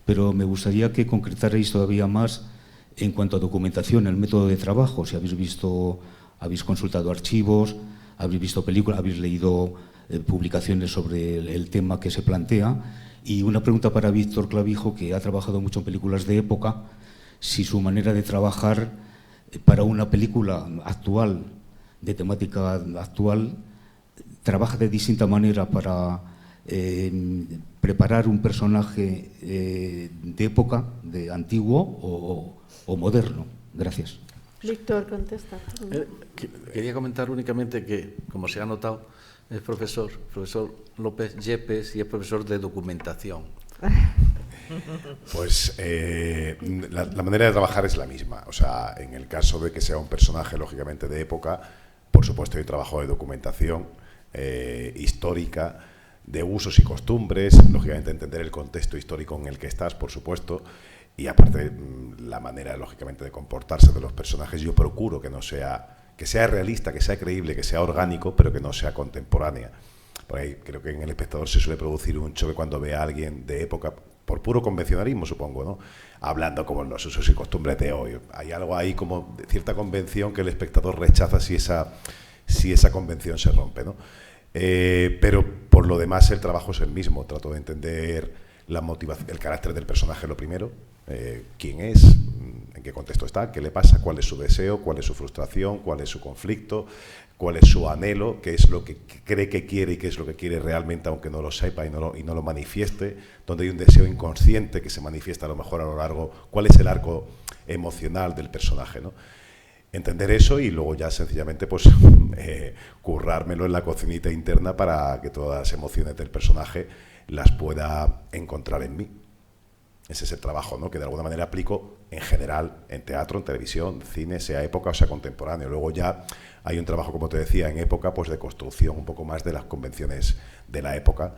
Pero me gustaría que concretarais todavía más en cuanto a documentación, el método de trabajo. Si habéis consultado archivos, habéis visto películas, habéis leído publicaciones sobre el tema que se plantea. Y una pregunta para Víctor Clavijo, que ha trabajado mucho en películas de época, si su manera de trabajar para una película actual, de temática actual, trabaja de distinta manera para preparar un personaje de época, de antiguo o moderno. Gracias. Víctor, contesta. Quería comentar únicamente que, como se ha notado, es profesor López Yepes, y es profesor de documentación. Pues la manera de trabajar es la misma. O sea, en el caso de que sea un personaje, lógicamente, de época, por supuesto hay trabajo de documentación histórica, de usos y costumbres, lógicamente entender el contexto histórico en el que estás, por supuesto, y aparte la manera, lógicamente, de comportarse de los personajes. Yo procuro que sea realista, que sea creíble, que sea orgánico, pero que no sea contemporánea. Por ahí creo que en el espectador se suele producir un choque cuando ve a alguien de época, por puro convencionalismo, supongo, ¿no? Hablando como en los usos y costumbres de hoy. Hay algo ahí como de cierta convención que el espectador rechaza si esa convención se rompe, ¿no? Pero por lo demás el trabajo es el mismo. Trato de entender la motivación, el carácter del personaje, lo primero, quién es, en qué contexto está, qué le pasa, cuál es su deseo, cuál es su frustración, cuál es su conflicto, cuál es su anhelo, qué es lo que cree que quiere y qué es lo que quiere realmente, aunque no lo sepa y no lo manifieste, donde hay un deseo inconsciente que se manifiesta a lo mejor a lo largo, cuál es el arco emocional del personaje, ¿no? Entender eso y luego ya sencillamente pues currármelo en la cocinita interna para que todas las emociones del personaje las pueda encontrar en mí. Ese es el trabajo, ¿no?, que de alguna manera aplico en general en teatro, en televisión, cine, sea época o sea contemporáneo. Luego ya hay un trabajo, como te decía, en época, pues de construcción un poco más de las convenciones de la época.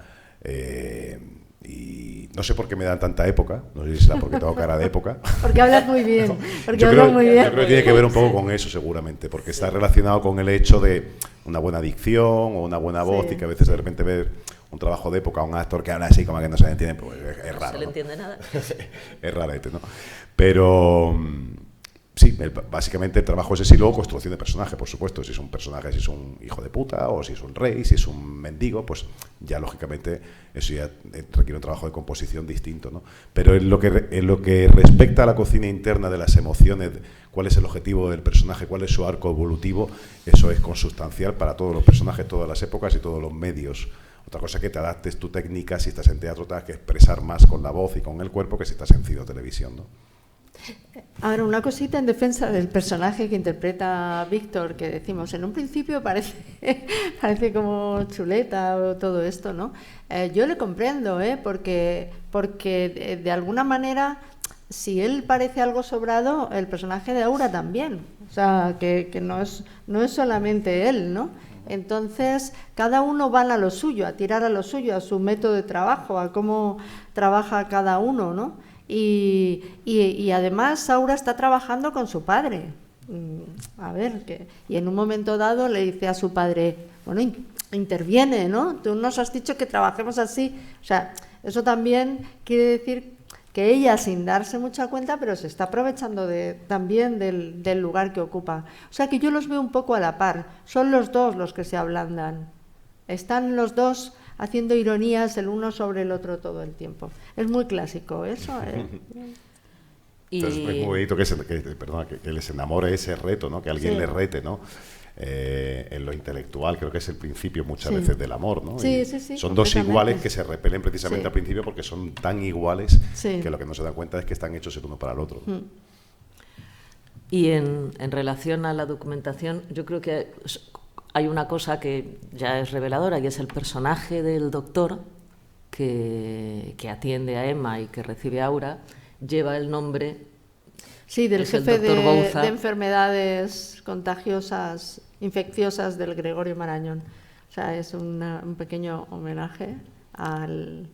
Y no sé por qué me dan tanta época, no sé si será porque tengo cara de época. Porque hablas muy bien, Yo creo que tiene que ver un poco con eso seguramente, porque está relacionado con el hecho de una buena dicción o una buena voz, y que a veces de repente ver un trabajo de época, un actor que habla así como que no se le entiende, pues es raro. No se le entiende nada. Es rarete, ¿no? Pero sí, básicamente el trabajo es ese, y luego construcción de personaje, por supuesto. Si es un personaje, si es un hijo de puta, o si es un rey, si es un mendigo, pues ya lógicamente eso ya requiere un trabajo de composición distinto, ¿no? Pero en lo que respecta a la cocina interna de las emociones, cuál es el objetivo del personaje, cuál es su arco evolutivo, eso es consustancial para todos los personajes, todas las épocas y todos los medios. Otra cosa es que te adaptes tu técnica. Si estás en teatro, tengas que expresar más con la voz y con el cuerpo que si estás en cine o televisión, ¿no? Ahora, una cosita en defensa del personaje que interpreta Víctor, que decimos, en un principio parece como chuleta o todo esto, ¿no? Yo le comprendo, porque de alguna manera, si él parece algo sobrado, el personaje de Aura también. O sea, que no es solamente él, ¿no? Entonces, cada uno va a lo suyo, a tirar a lo suyo, a su método de trabajo, a cómo trabaja cada uno, ¿no? Y además Aura está trabajando con su padre. Y en un momento dado le dice a su padre, bueno, interviene, ¿no? Tú nos has dicho que trabajemos así. O sea, eso también quiere decir que ella, sin darse mucha cuenta, pero se está aprovechando también del lugar que ocupa. O sea, que yo los veo un poco a la par. Son los dos los que se ablandan. Están los dos haciendo ironías el uno sobre el otro todo el tiempo. Es muy clásico eso. Entonces, es muy bonito que les enamore ese reto, ¿no? Que alguien le rete, ¿no? En lo intelectual, creo que es el principio muchas veces del amor, ¿no? Sí, son dos iguales que se repelen precisamente al principio porque son tan iguales que lo que no se dan cuenta es que están hechos el uno para el otro. Y en relación a la documentación, yo creo que hay una cosa que ya es reveladora, y es el personaje del doctor que atiende a Emma y que recibe a Aura, lleva el nombre... Sí, del jefe Dr. Bouza, de enfermedades contagiosas, infecciosas del Gregorio Marañón. O sea, es un pequeño homenaje al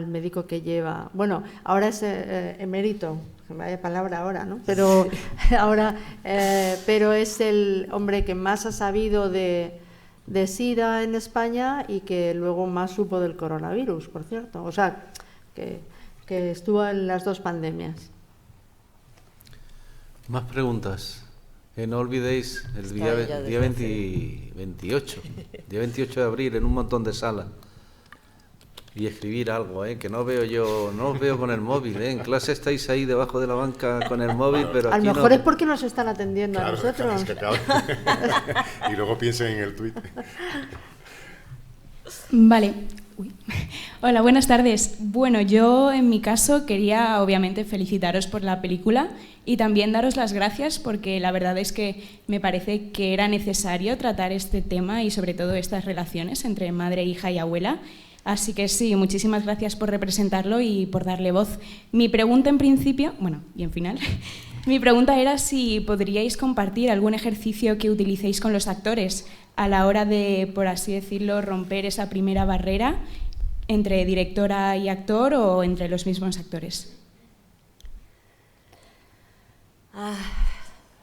médico que lleva... Bueno, ahora es emérito, vaya palabra ahora, ¿no? Pero ahora, pero es el hombre que más ha sabido de SIDA en España y que luego más supo del coronavirus, por cierto. O sea, que estuvo en las dos pandemias. Más preguntas. No olvidéis el día 28 de abril en un montón de salas. Y escribir algo, que no veo yo, no os veo con el móvil, En clase estáis ahí debajo de la banca con el móvil, pero a aquí lo mejor no. es porque nos están atendiendo a nosotros. Es que y luego piensen en el tuit. Vale. Uy. Hola, buenas tardes. Bueno, yo en mi caso quería obviamente felicitaros por la película y también daros las gracias porque la verdad es que me parece que era necesario tratar este tema y sobre todo estas relaciones entre madre, hija y abuela. Así que sí, muchísimas gracias por representarlo y por darle voz. Mi pregunta en principio, bueno, y en final, mi pregunta era si podríais compartir algún ejercicio que utilicéis con los actores a la hora de, por así decirlo, romper esa primera barrera entre directora y actor o entre los mismos actores.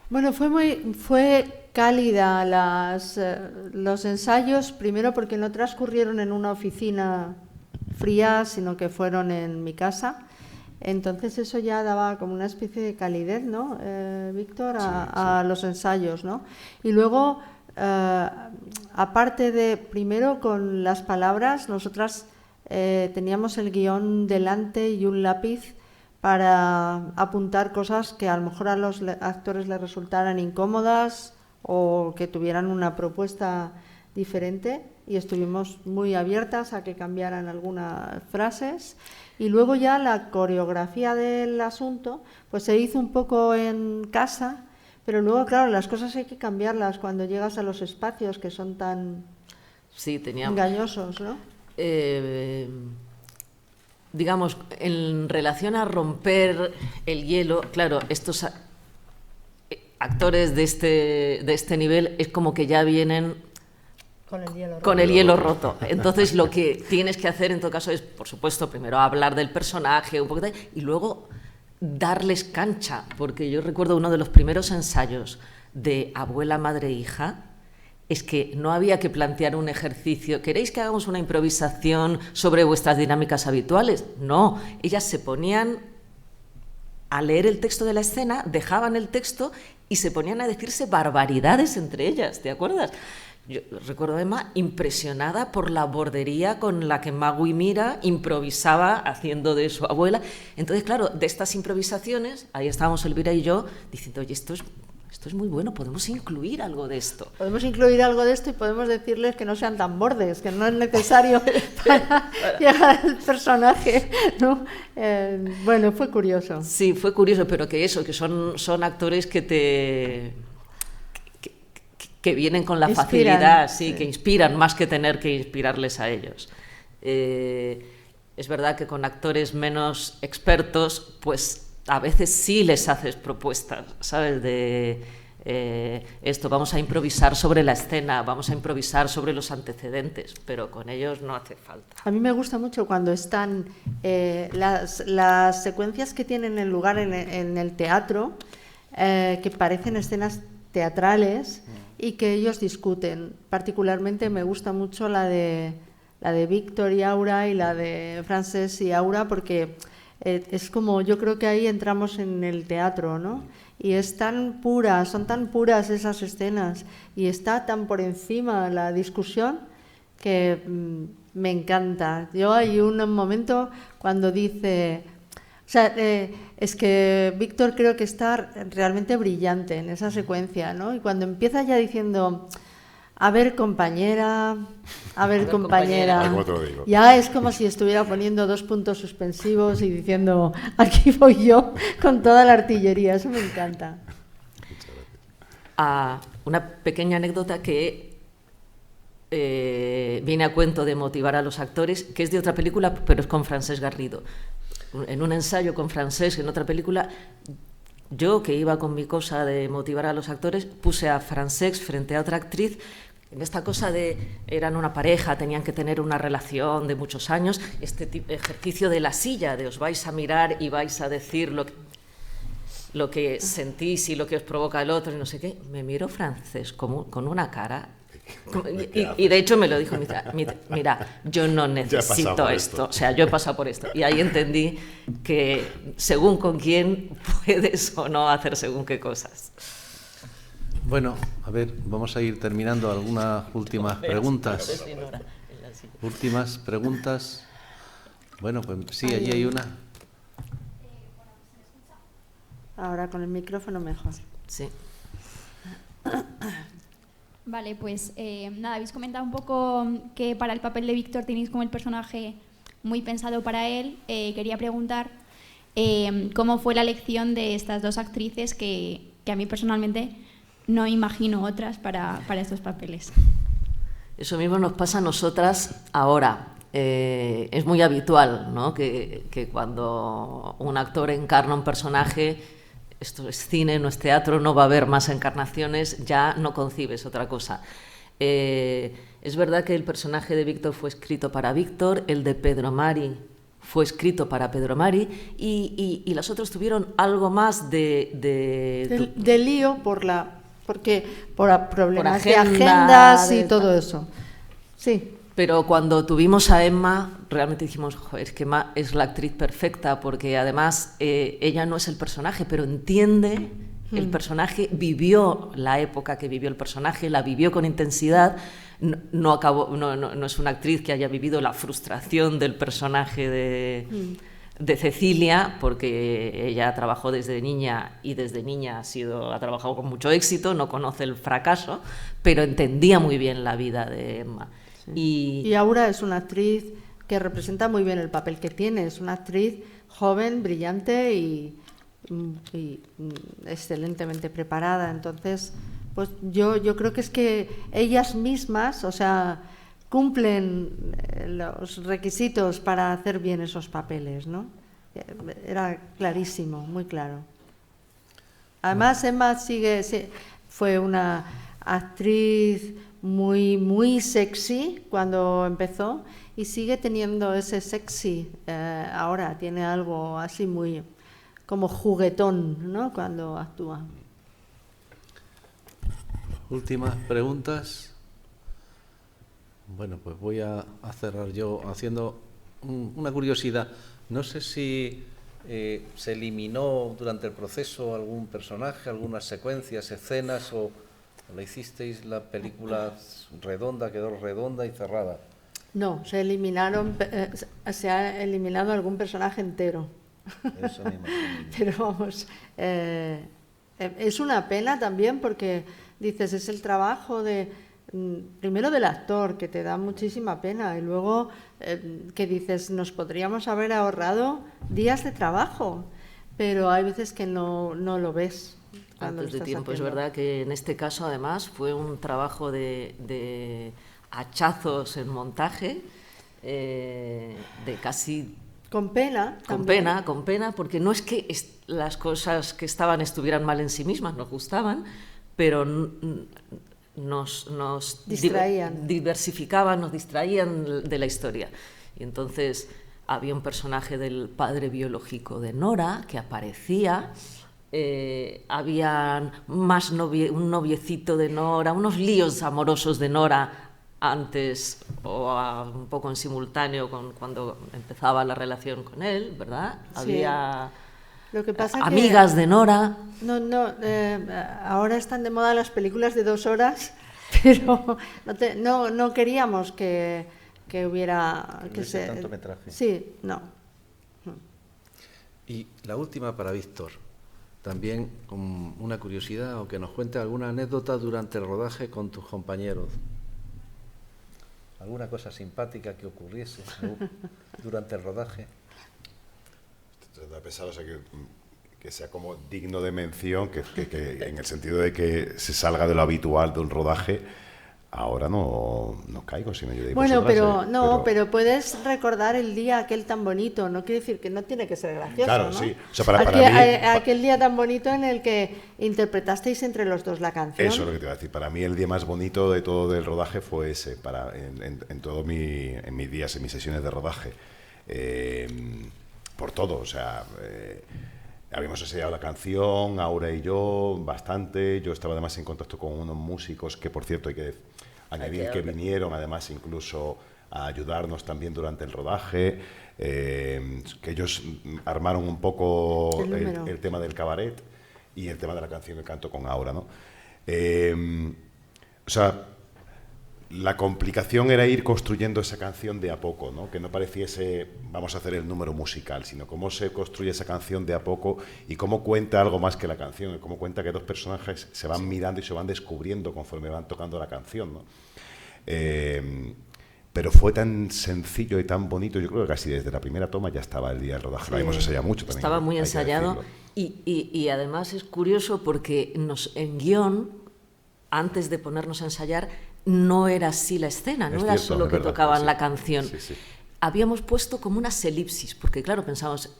Bueno, fue cálida los ensayos, primero porque no transcurrieron en una oficina fría, sino que fueron en mi casa. Entonces eso ya daba como una especie de calidez, ¿no, Víctor? A los ensayos, ¿no? Y luego, aparte de, primero con las palabras, nosotras teníamos el guión delante y un lápiz para apuntar cosas que a lo mejor a los actores les resultaran incómodas o que tuvieran una propuesta diferente, y estuvimos muy abiertas a que cambiaran algunas frases. Y luego ya la coreografía del asunto pues se hizo un poco en casa, pero luego, claro, las cosas hay que cambiarlas cuando llegas a los espacios que son tan engañosos, ¿no? Digamos, en relación a romper el hielo, claro, estos actores de este nivel es como que ya vienen con el hielo roto. Entonces lo que tienes que hacer en todo caso es, por supuesto, primero hablar del personaje un poquito y luego darles cancha, porque yo recuerdo uno de los primeros ensayos de abuela, madre, hija, es que no había que plantear un ejercicio. ¿Queréis que hagamos una improvisación sobre vuestras dinámicas habituales? No, ellas se ponían a leer el texto de la escena, dejaban el texto y se ponían a decirse barbaridades entre ellas, ¿te acuerdas? Yo recuerdo a Emma impresionada por la bordería con la que Magui Mira improvisaba haciendo de su abuela. Entonces, claro, de estas improvisaciones, ahí estábamos Elvira y yo diciendo, oye, esto es muy bueno, podemos incluir algo de esto. Podemos incluir algo de esto y podemos decirles que no sean tan bordes, que no es necesario para llegar al personaje, ¿no? Bueno, fue curioso. Sí, fue curioso, pero que eso, que son actores que vienen con la facilidad, sí, que inspiran más que tener que inspirarles a ellos. Es verdad que con actores menos expertos, pues a veces sí les haces propuestas, ¿sabes? De esto, vamos a improvisar sobre la escena, vamos a improvisar sobre los antecedentes, pero con ellos no hace falta. A mí me gusta mucho cuando están las secuencias que tienen lugar en el teatro, que parecen escenas teatrales y que ellos discuten. Particularmente me gusta mucho la de Víctor y Aura y la de Frances y Aura, porque es como, yo creo que ahí entramos en el teatro, ¿no? Y es tan pura, son tan puras esas escenas y está tan por encima la discusión que me encanta. Yo hay un momento cuando dice, o sea, es que Víctor creo que está realmente brillante en esa secuencia, ¿no? Y cuando empieza ya diciendo, a ver compañera, ya es como si estuviera poniendo 2 puntos suspensivos y diciendo, aquí voy yo con toda la artillería. Eso me encanta. Una pequeña anécdota, que viene a cuento de motivar a los actores, que es de otra película, pero es con Francesc Garrido. En un ensayo con Francesc, en otra película, yo, que iba con mi cosa de motivar a los actores, puse a Francesc frente a otra actriz, en esta cosa de, eran una pareja, tenían que tener una relación de muchos años, este ejercicio de la silla, de os vais a mirar y vais a decir lo que sentís y lo que os provoca el otro y no sé qué. Me miró Francesc con una cara... Y de hecho me lo dijo, mira, yo no necesito esto, o sea, yo he pasado por esto. Y ahí entendí que según con quién puedes o no hacer según qué cosas. Bueno, a ver, vamos a ir terminando algunas últimas preguntas. Últimas preguntas. Bueno, pues sí, allí hay una. Ahora con el micrófono mejor. Sí. Vale, pues nada, habéis comentado un poco que para el papel de Víctor tenéis como el personaje muy pensado para él. Quería preguntar cómo fue la elección de estas dos actrices que a mí personalmente no imagino otras para estos papeles. Eso mismo nos pasa a nosotras ahora. Es muy habitual, ¿no? que cuando un actor encarna un personaje, esto es cine, no es teatro, no va a haber más encarnaciones, ya no concibes otra cosa. Es verdad que el personaje de Víctor fue escrito para Víctor, el de Pedro Mari fue escrito para Pedro Mari y las otras tuvieron algo más de lío por problemas de agenda, agendas y todo eso. Sí. Pero cuando tuvimos a Emma, realmente dijimos, joder, es que Emma es la actriz perfecta, porque además ella no es el personaje, pero entiende el personaje, vivió la época que vivió el personaje, la vivió con intensidad, no es una actriz que haya vivido la frustración del personaje de Cecilia, porque ella trabajó desde niña y desde niña ha trabajado con mucho éxito, no conoce el fracaso, pero entendía muy bien la vida de Emma. Sí. Y Aura es una actriz que representa muy bien el papel que tiene, es una actriz joven, brillante y excelentemente preparada. Entonces, pues yo creo que es que ellas mismas, o sea, cumplen los requisitos para hacer bien esos papeles, ¿no? Era clarísimo, muy claro. Además, Emma fue una actriz muy sexy cuando empezó y sigue teniendo ese sexy. Ahora tiene algo así muy como juguetón, ¿no? Cuando actúa. Últimas preguntas. Bueno, pues voy a cerrar yo haciendo una curiosidad. No sé si se eliminó durante el proceso algún personaje, algunas secuencias, escenas o ¿la hicisteis la película redonda, quedó redonda y cerrada? No, se ha eliminado algún personaje entero. Eso me imagino. Pero vamos, es una pena también porque dices, es el trabajo primero del actor, que te da muchísima pena, y luego que dices, nos podríamos haber ahorrado días de trabajo, pero hay veces que no lo ves. Antes de tiempo, es verdad que en este caso además fue un trabajo de hachazos en montaje, de casi... Con pena. Con pena, porque no es que las cosas que estuvieran mal en sí mismas, nos gustaban, pero nos distraían. Diversificaban, nos distraían de la historia. Y entonces había un personaje del padre biológico de Nora que aparecía... había un noviecito de Nora, unos líos amorosos de Nora antes o un poco en simultáneo con cuando empezaba la relación con él, ¿verdad? Sí. Había Lo que pasa amigas de Nora. Ahora están de moda las películas de 2 horas, pero no queríamos que hubiera... tanto metraje. Sí, no. Y la última para Víctor. También con una curiosidad o que nos cuente alguna anécdota durante el rodaje con tus compañeros. ¿Alguna cosa simpática que ocurriese durante el rodaje? Estoy pensando, o sea, que sea como digno de mención, que en el sentido de que se salga de lo habitual de un rodaje. ahora no caigo, sino yo digo bueno, vosotras, pero puedes recordar el día aquel tan bonito, no quiere decir que no tiene que ser gracioso, claro, ¿no? sí. O sea, para mí, aquel día tan bonito en el que interpretasteis entre los dos la canción. Eso es lo que te iba a decir. Para mí el día más bonito de todo del rodaje fue ese, en mis días, en mis sesiones de rodaje. Por todo, o sea, habíamos ensayado la canción, Aura y yo, bastante. Yo estaba además en contacto con unos músicos que, por cierto, hay que añadir que vinieron además incluso a ayudarnos también durante el rodaje, que ellos armaron un poco el tema del cabaret y el tema de la canción que canto con Aura, ¿no? O sea, la complicación era ir construyendo esa canción de a poco, ¿no? Que no pareciese vamos a hacer el número musical, sino cómo se construye esa canción de a poco y cómo cuenta algo más que la canción, y cómo cuenta que dos personajes se van mirando y se van descubriendo conforme van tocando la canción, ¿no? Pero fue tan sencillo y tan bonito, yo creo que casi desde la primera toma ya estaba el día del rodaje. Lo habíamos ensayado mucho también. Estaba muy ensayado y además es curioso porque en guión, antes de ponernos a ensayar, no era así la escena, no era solo que tocaban la canción. Habíamos puesto como unas elipsis, porque claro, pensamos,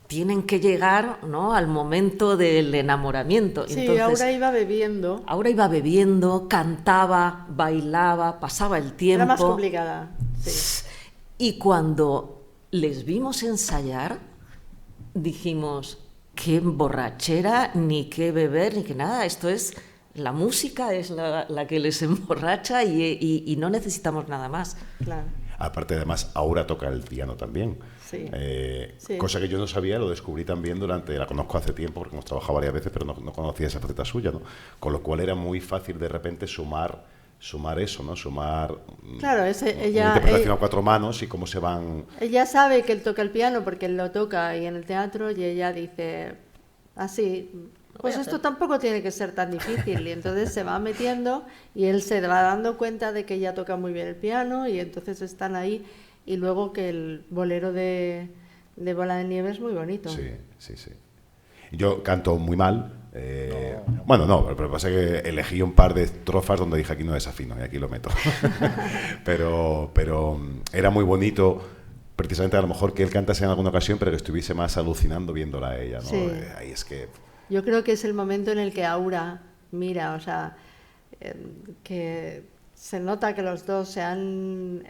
tienen que llegar, ¿no?, al momento del enamoramiento. Sí, entonces, Aura iba bebiendo. Aura iba bebiendo, cantaba, bailaba, pasaba el tiempo. Era más complicada, sí. Y cuando les vimos ensayar, dijimos, qué borrachera, ni qué beber, ni qué nada, esto es... La música es la que les emborracha y no necesitamos nada más. Claro. Aparte, además, Aura toca el piano también. Sí. Cosa que yo no sabía, lo descubrí también la conozco hace tiempo, porque hemos trabajado varias veces, pero no conocía esa faceta suya, ¿no? Con lo cual era muy fácil de repente sumar eso, ¿no? Claro, una interpretación a cuatro manos y cómo se van... Ella sabe que él toca el piano porque él lo toca y en el teatro, y ella dice así... Pues esto tampoco tiene que ser tan difícil, y entonces se va metiendo y él se va dando cuenta de que ella toca muy bien el piano y entonces están ahí, y luego que el bolero de Bola de Nieve es muy bonito. Sí. Yo canto muy mal, bueno, no, pero pasa que elegí un par de estrofas donde dije aquí no desafino y aquí lo meto, pero era muy bonito. Precisamente a lo mejor que él cantase en alguna ocasión, pero que estuviese más alucinando viéndola a ella, ¿no? Sí. Ahí es que... Yo creo que es el momento en el que Aura mira, o sea, que se nota que los dos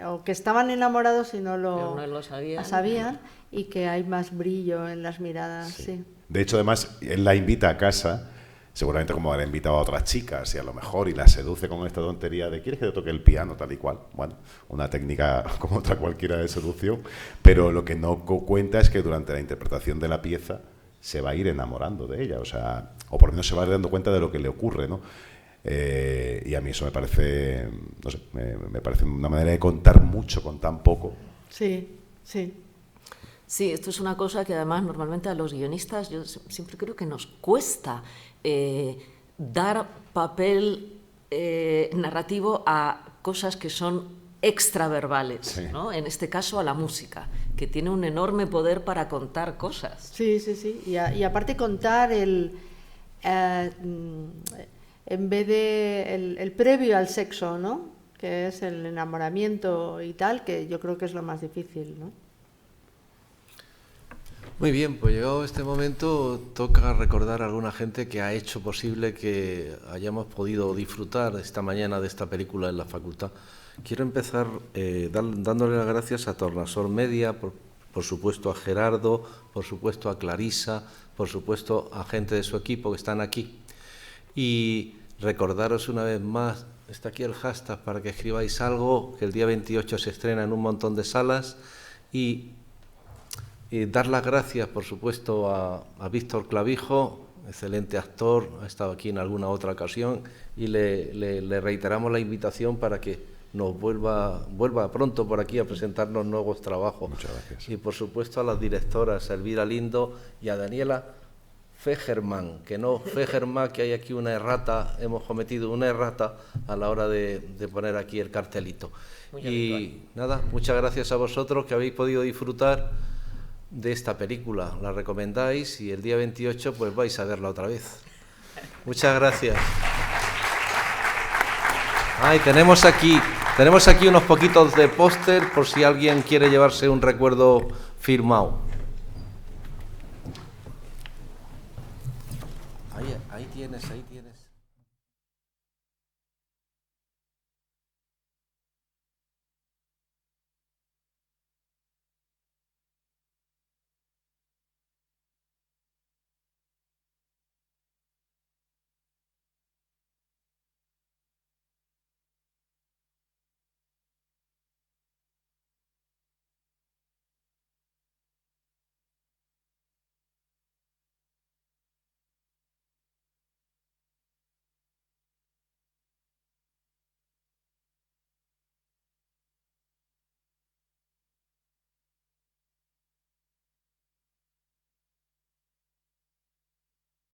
o que estaban enamorados y no lo sabían, y que hay más brillo en las miradas, sí. De hecho, además, él la invita a casa, seguramente como le ha invitado a otras chicas, y a lo mejor, y la seduce con esta tontería de ¿quieres que te toque el piano tal y cual? Bueno, una técnica como otra cualquiera de seducción, pero lo que no cuenta es que durante la interpretación de la pieza se va a ir enamorando de ella, o por lo menos se va a ir dando cuenta de lo que le ocurre, ¿no? Y a mí eso me parece, no sé, me parece una manera de contar mucho con tan poco. Sí. Sí, esto es una cosa que además normalmente a los guionistas yo siempre creo que nos cuesta dar papel narrativo a cosas que son extraverbales, ¿no? En este caso a la música, que tiene un enorme poder para contar cosas. Sí. Y aparte contar en vez de el previo al sexo, ¿no? Que es el enamoramiento y tal, que yo creo que es lo más difícil, ¿no? Muy bien, pues llegado este momento toca recordar a alguna gente que ha hecho posible que hayamos podido disfrutar esta mañana de esta película en la facultad. Quiero empezar dándole las gracias a Tornasol Media, por supuesto a Gerardo, por supuesto a Clarisa, por supuesto a gente de su equipo que están aquí. Y recordaros una vez más, está aquí el hashtag para que escribáis algo, que el día 28 se estrena en un montón de salas, y dar las gracias, por supuesto, a Víctor Clavijo, excelente actor, ha estado aquí en alguna otra ocasión, y le reiteramos la invitación para que nos vuelva pronto por aquí a presentarnos nuevos trabajos. Muchas gracias. Y por supuesto a las directoras, a Elvira Lindo y a Daniela Fegerman, que hay aquí una errata, hemos cometido una errata a la hora de poner aquí el cartelito. Y nada, muchas gracias a vosotros que habéis podido disfrutar de esta película, la recomendáis y el día 28 pues vais a verla otra vez. Muchas gracias. Ay, tenemos aquí unos poquitos de póster por si alguien quiere llevarse un recuerdo firmado. Ahí tienes.